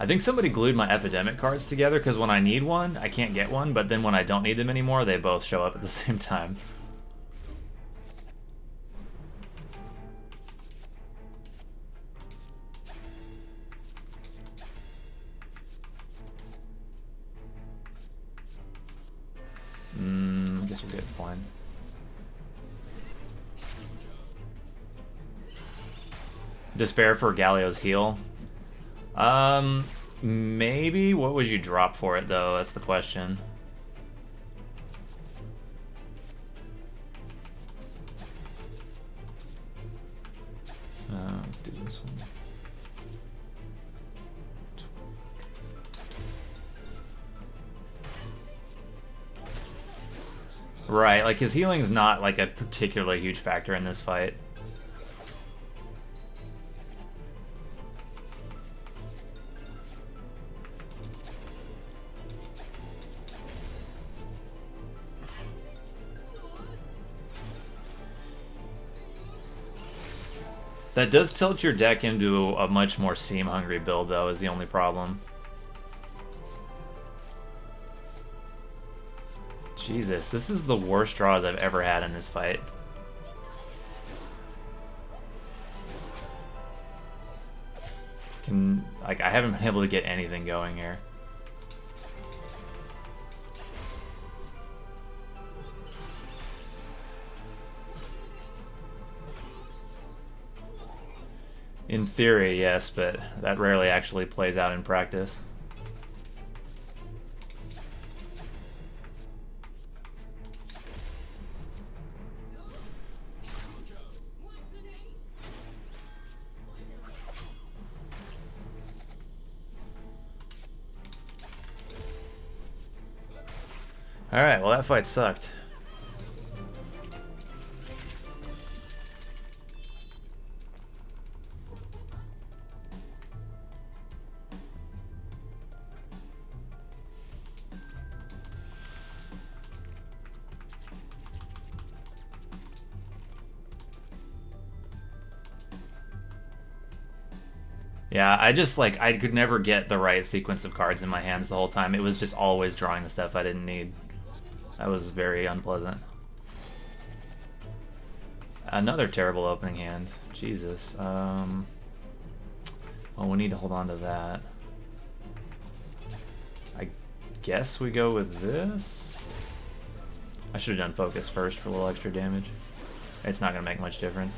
Speaker 1: I think somebody glued my Epidemic cards together because when I need one, I can't get one, but then when I don't need them anymore, they both show up at the same time. I guess we'll get blind. Despair for Galio's heal. Maybe. What would you drop for it, though? That's the question. Let's do this one. Right, like his healing's not like a particularly huge factor in this fight. That does tilt your deck into a much more seam-hungry build, though, is the only problem. Jesus, this is the worst draws I've ever had in this fight. I haven't been able to get anything going here. In theory, yes, but that rarely actually plays out in practice. Alright, well that fight sucked. Yeah, I just like I could never get the right sequence of cards in my hands the whole time. It was just always drawing the stuff I didn't need. That was very unpleasant. Another terrible opening hand. Jesus. Well, we need to hold on to that. I guess we go with this. I should have done focus first for a little extra damage. It's not going to make much difference.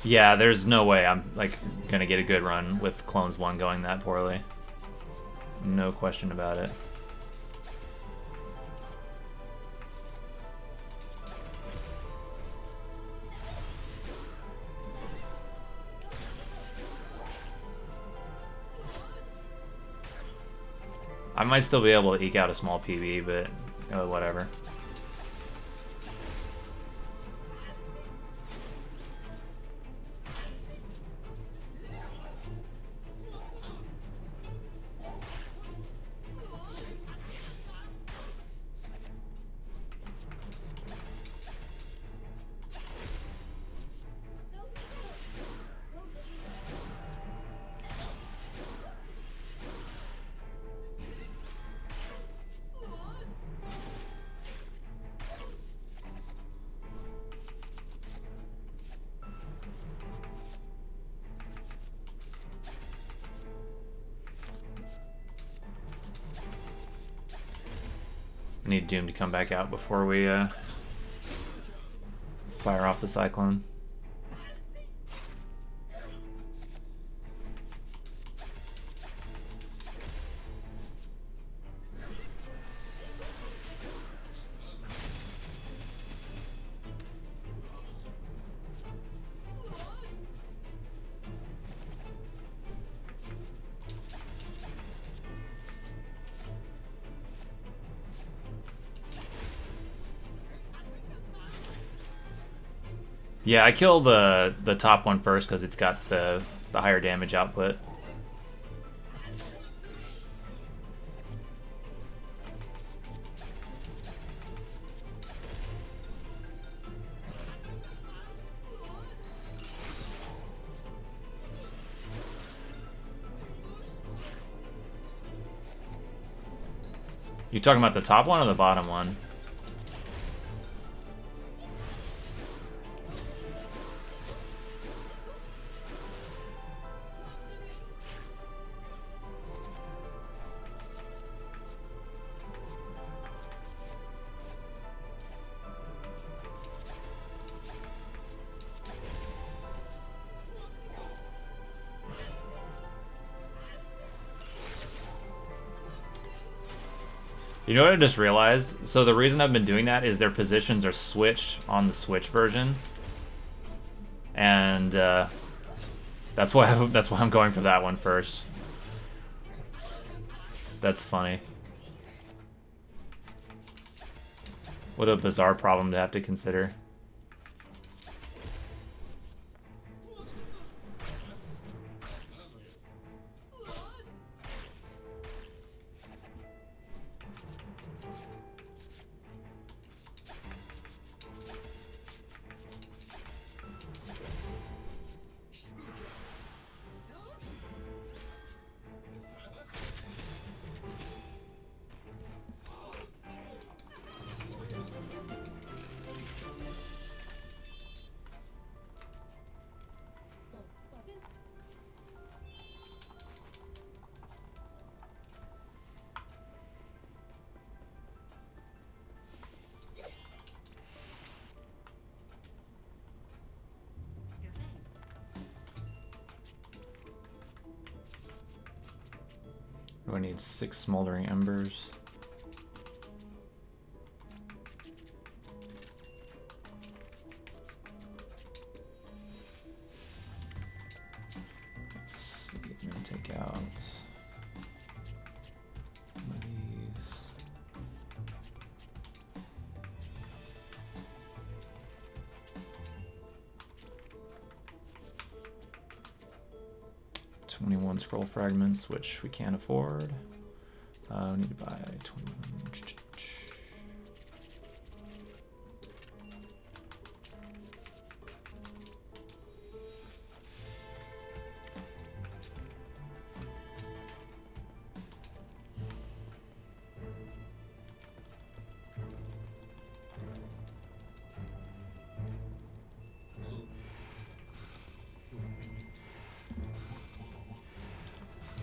Speaker 1: Yeah, there's no way I'm like gonna get a good run with Clones 1 going that poorly. No question about it. I might still be able to eke out a small PB, but whatever. Need Doom to come back out before we fire off the Cyclone. Yeah, I kill the top one first because it's got the higher damage output. You talking about the top one or the bottom one? You know what I just realized? So the reason I've been doing that is their positions are switched on the Switch version, and that's why I'm going for that one first. That's funny. What a bizarre problem to have to consider. We need 6 smoldering embers. Let's see, I'm gonna take out one of these. $21 scroll fragments, which we can't afford. We need to buy 21.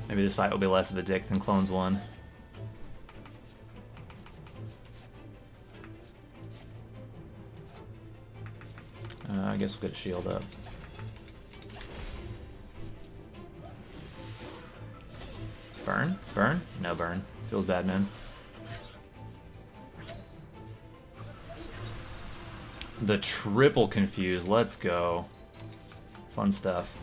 Speaker 1: Maybe this fight will be less of a dick than Clones 1. I guess we'll get a shield up. Burn? Burn? No burn. Feels bad, man. The triple confuse. Let's go. Fun stuff.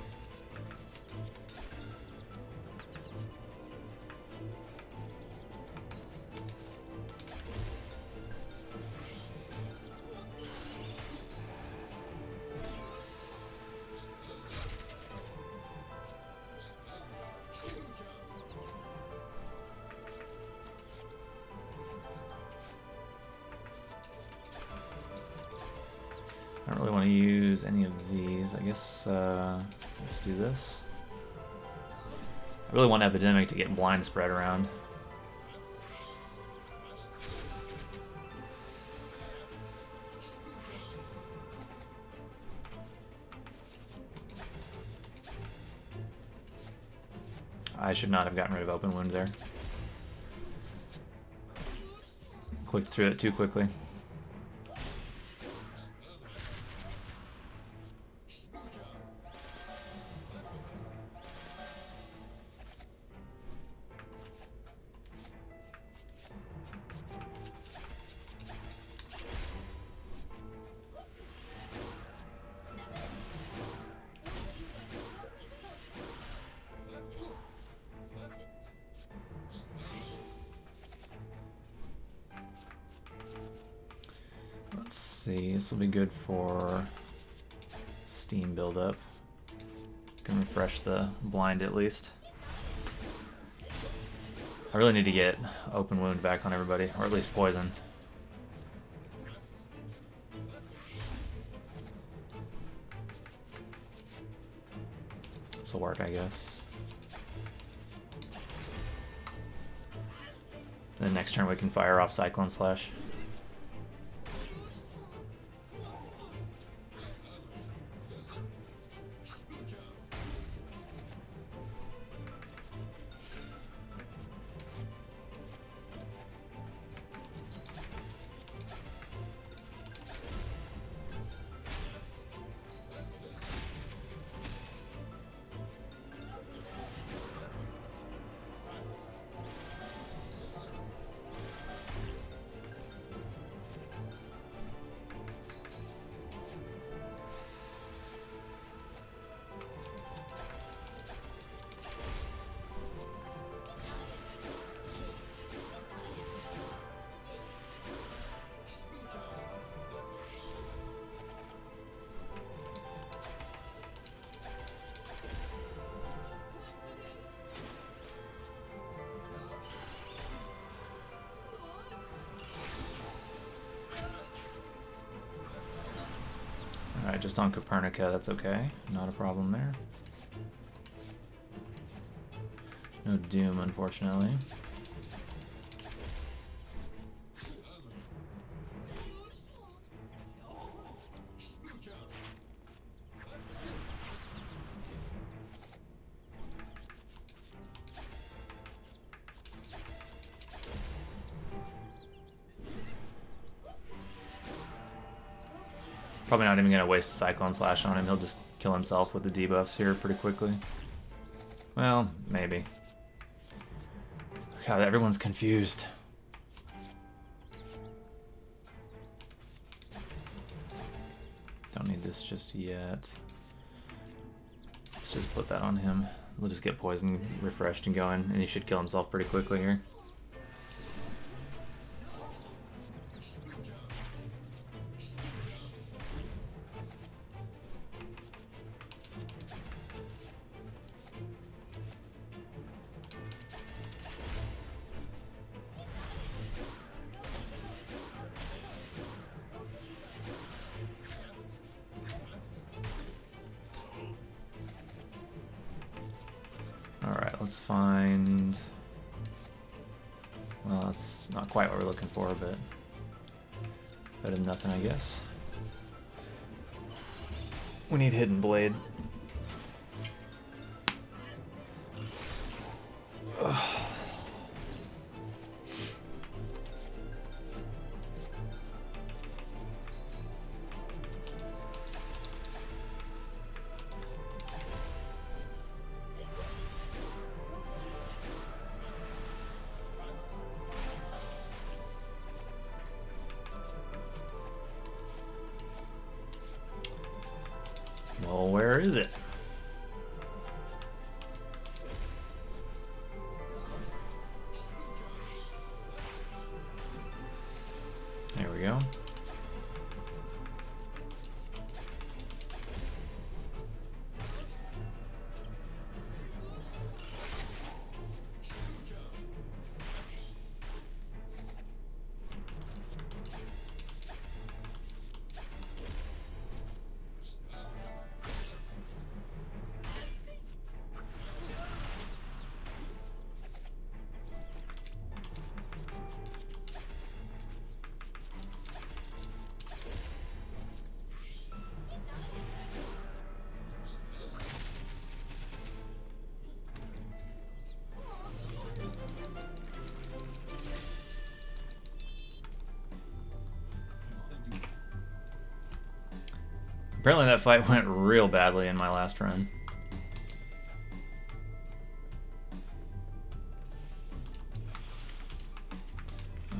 Speaker 1: I don't really want to use any of these. I guess let's do this. I really want Epidemic to get blind spread around. I should not have gotten rid of Open Wound there. Clicked through it too quickly. Let's see, this will be good for Steam buildup. Can refresh the blind at least. I really need to get Open Wound back on everybody, or at least poison. This will work, I guess. Then next turn we can fire off Cyclone Slash. Alright, just on Copernica, that's okay. Not a problem there. No Doom, unfortunately. Probably not even going to waste Cyclone Slash on him. He'll just kill himself with the debuffs here pretty quickly. Well, maybe. God, everyone's confused. Don't need this just yet. Let's just put that on him. We'll just get poison refreshed and going, and he should kill himself pretty quickly here. Alright, let's find... Well, that's not quite what we're looking for, but better than nothing, I guess. We need Hidden Blade. Ugh. Well, where is it? There we go. Apparently that fight went real badly in my last run.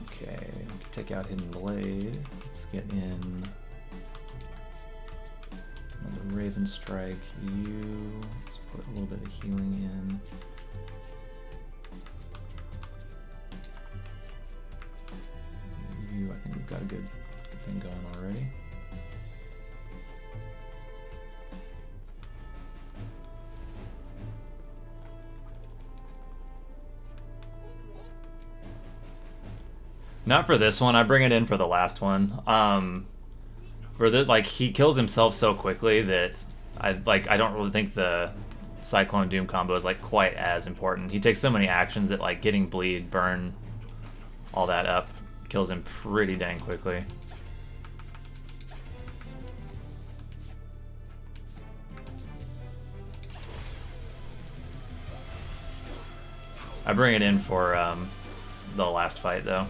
Speaker 1: Okay, we can take out Hidden Blade. Let's get in another Raven Strike. Let's put a little bit of healing in. I think we've got a good thing going already. Not for this one. I bring it in for the last one. For the he kills himself so quickly that I don't really think the Cyclone Doom combo is quite as important. He takes so many actions that getting bleed, burn, all that up kills him pretty dang quickly. I bring it in for the last fight though.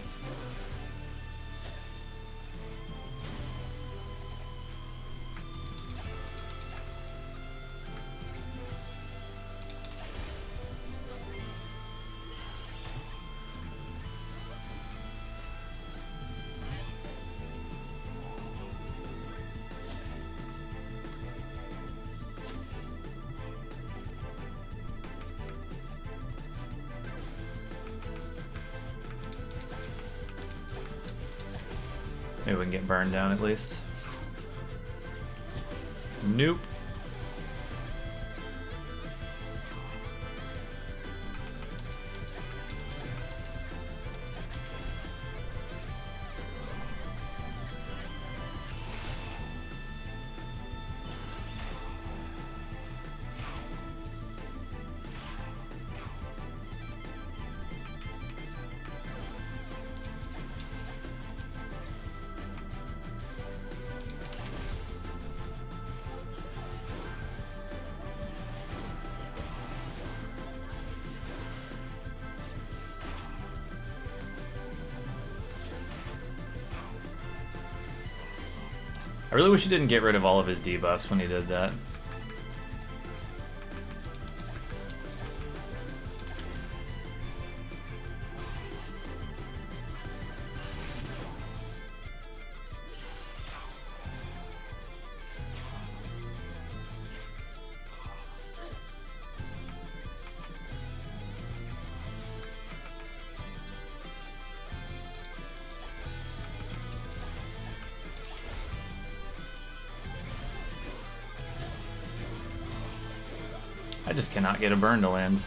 Speaker 1: Maybe we can get burned down at least. Nope. I really wish he didn't get rid of all of his debuffs when he did that. just cannot get a burn to land.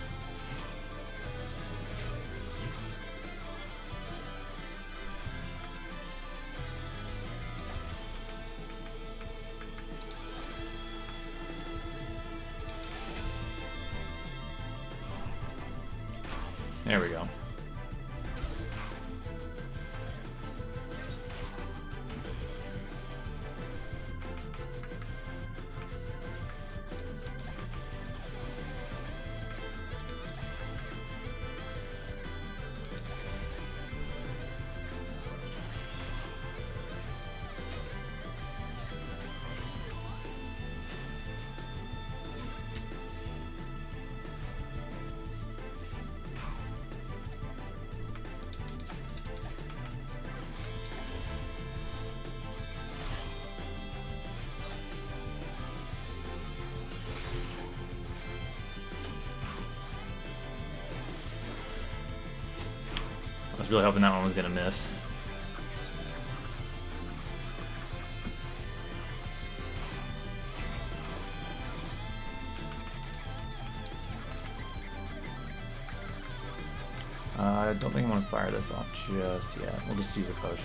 Speaker 1: There we go. I was really hoping that one was gonna miss. I don't think I want to fire this off just yet. We'll just use a potion.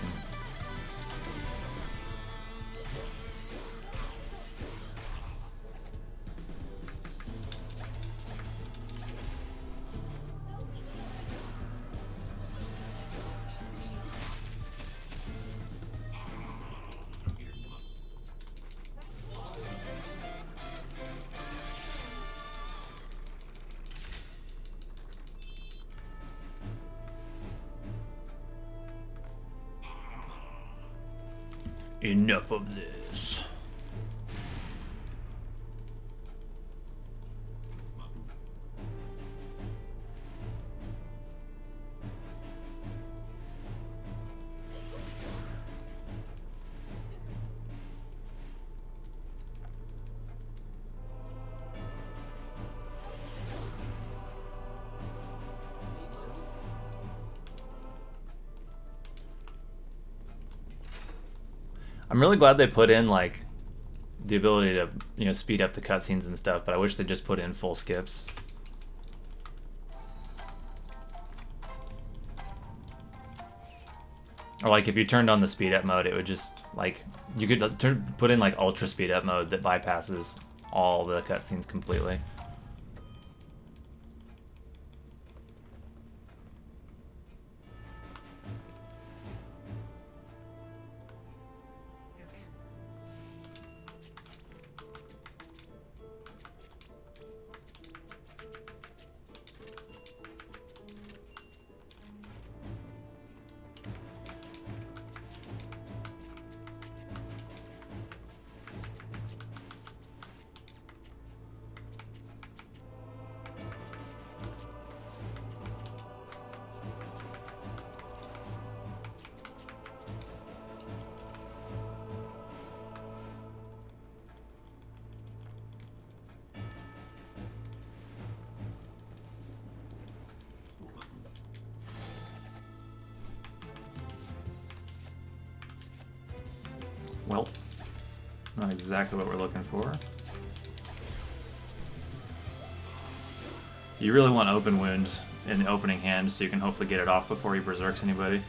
Speaker 1: Enough of this. I'm really glad they put in like the ability to, you know, speed up the cutscenes and stuff, but I wish they just put in full skips. Or like if you turned on the speed up mode, it would just like you could put in like ultra speed up mode that bypasses all the cutscenes completely. Well, not exactly what we're looking for. You really want open wound in the opening hand so you can hopefully get it off before he berserks anybody.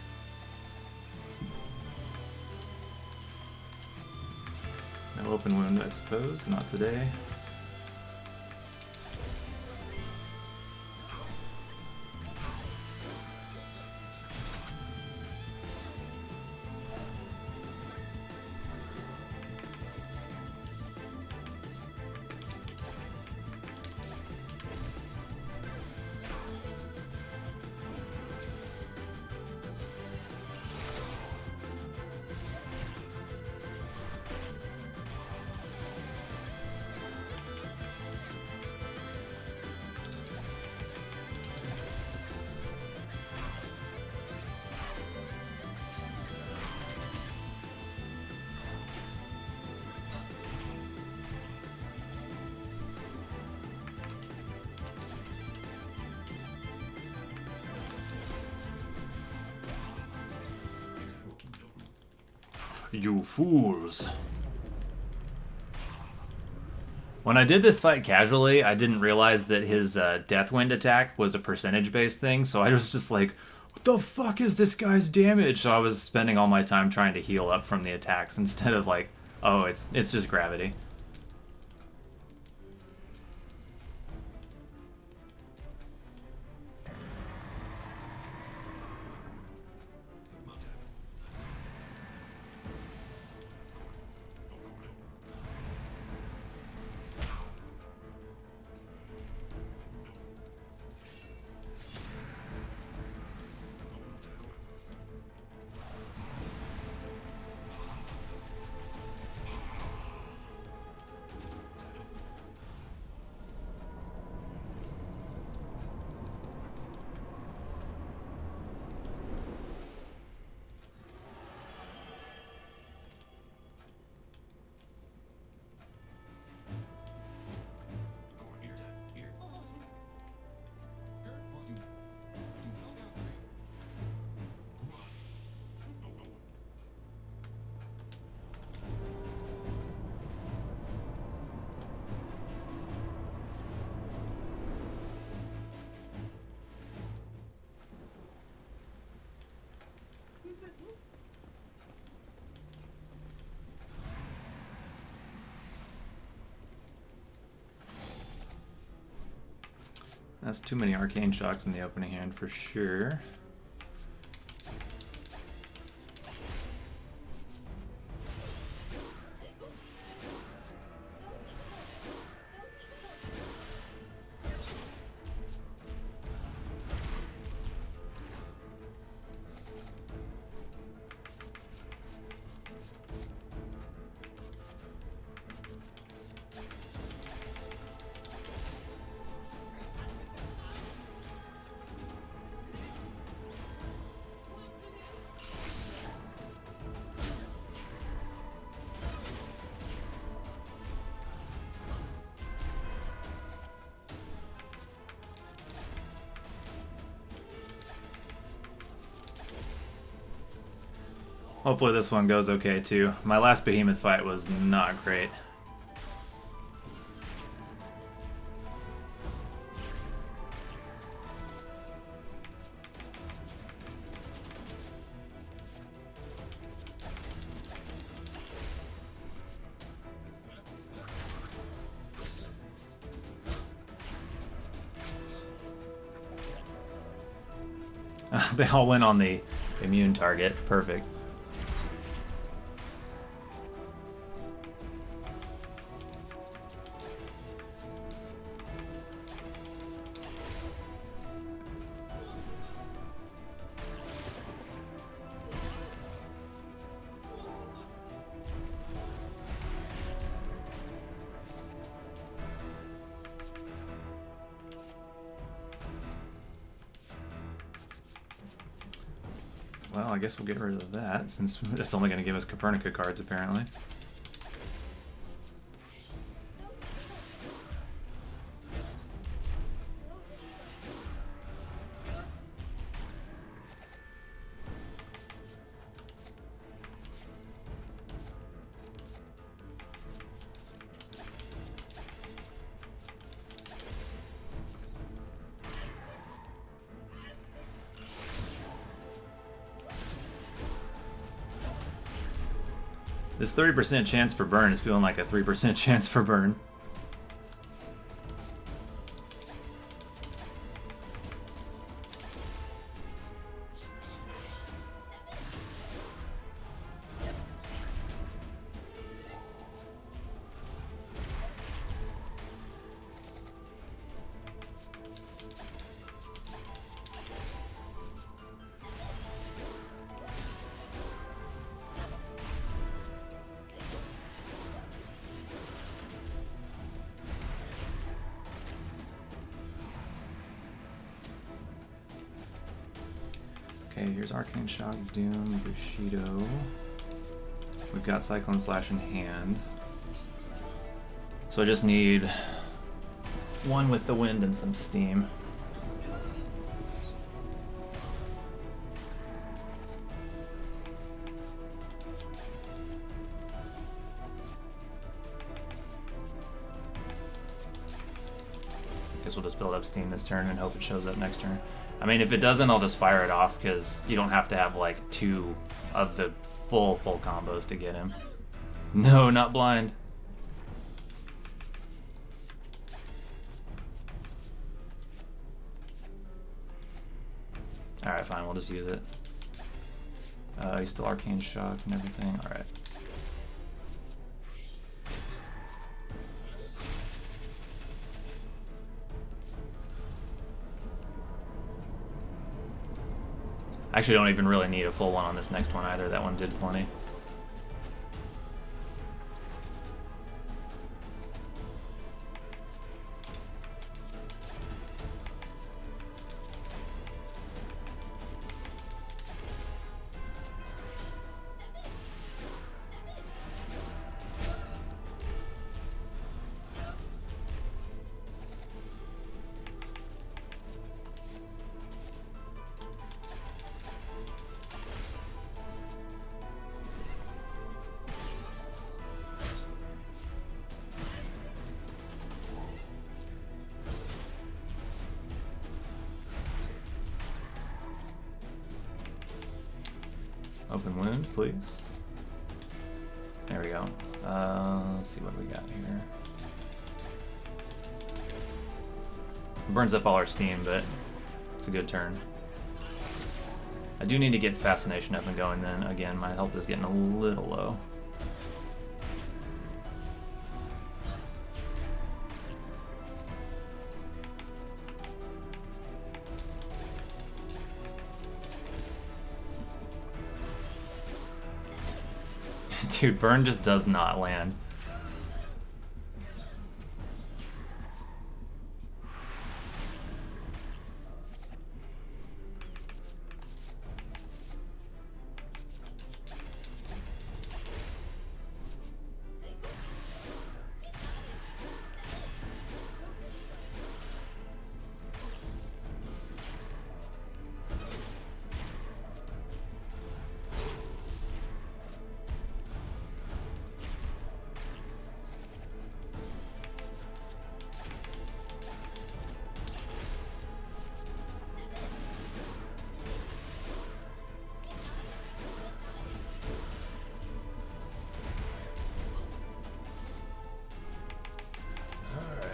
Speaker 1: No open wound, I suppose. Not today. You fools. When I did this fight casually, I didn't realize that his Death Wind attack was a percentage-based thing, so I was just like, what the fuck is this guy's damage? So I was spending all my time trying to heal up from the attacks instead of like, oh, it's just gravity. That's too many arcane shocks in the opening hand for sure. Hopefully this one goes okay too. My last behemoth fight was not great. They all went on the immune target. Perfect. Well, I guess we'll get rid of that, since it's only going to give us Copernica cards, apparently. This 30% chance for burn is feeling like a 3% chance for burn. Okay, here's Arcane Shock, Doom, Bushido. We've got Cyclone Slash in hand. So I just need one with the wind and some steam. guess we'll just build up steam this turn and hope it shows up next turn. I mean, if it doesn't, I'll just fire it off, because you don't have to have, like, 2 of the full combos to get him. No, not blind. Alright, fine, we'll just use it. He's still Arcane Shock and everything. Alright. Actually, don't even really need a full one on this next one either. That one did plenty. Open wound, please. There we go. Let's see what we got here. Burns up all our steam, but it's a good turn. I do need to get Fascination up and going then. Again, my health is getting a little low. Dude, burn just does not land.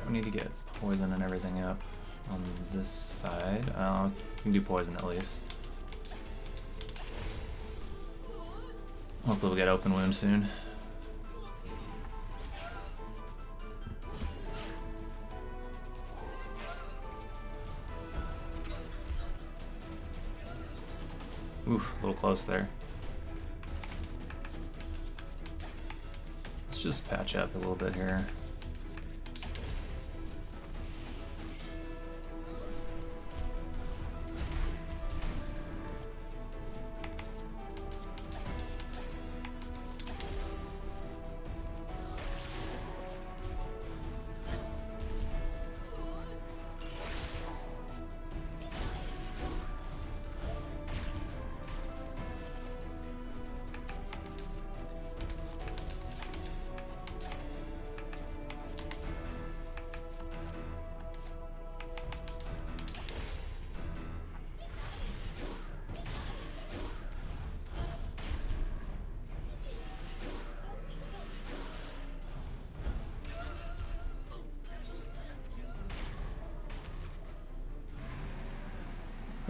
Speaker 1: We need to get poison and everything up on this side. We can do poison at least. Hopefully we'll get open wound soon. Oof, a little close there. Let's just patch up a little bit here.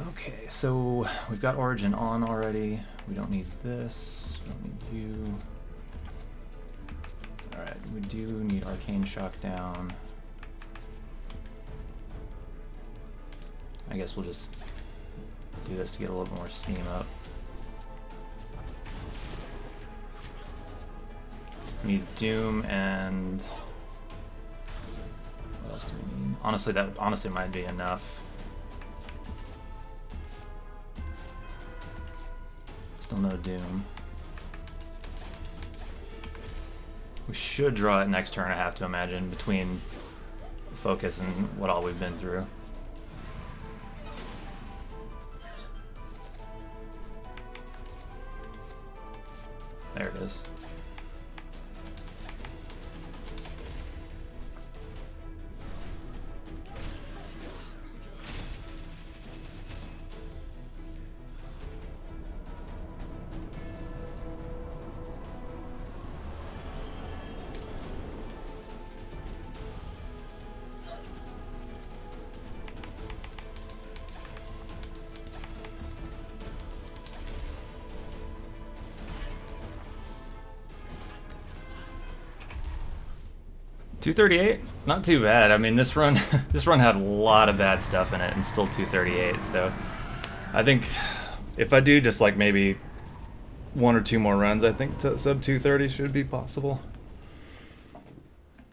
Speaker 1: Okay, so we've got Origin on already. We don't need this. We don't need you. Alright, we do need Arcane Shock down. I guess we'll just do this to get a little bit more steam up. We need Doom and... what else do we need? Honestly, that might be enough. Still no Doom. We should draw it next turn, I have to imagine, between focus and what all we've been through. There it is. 238, not too bad. I mean, this run, this run had a lot of bad stuff in it, and still 238. So, I think if I do just like maybe 1 or 2 more runs, I think sub 230 should be possible.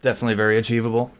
Speaker 1: Definitely very achievable.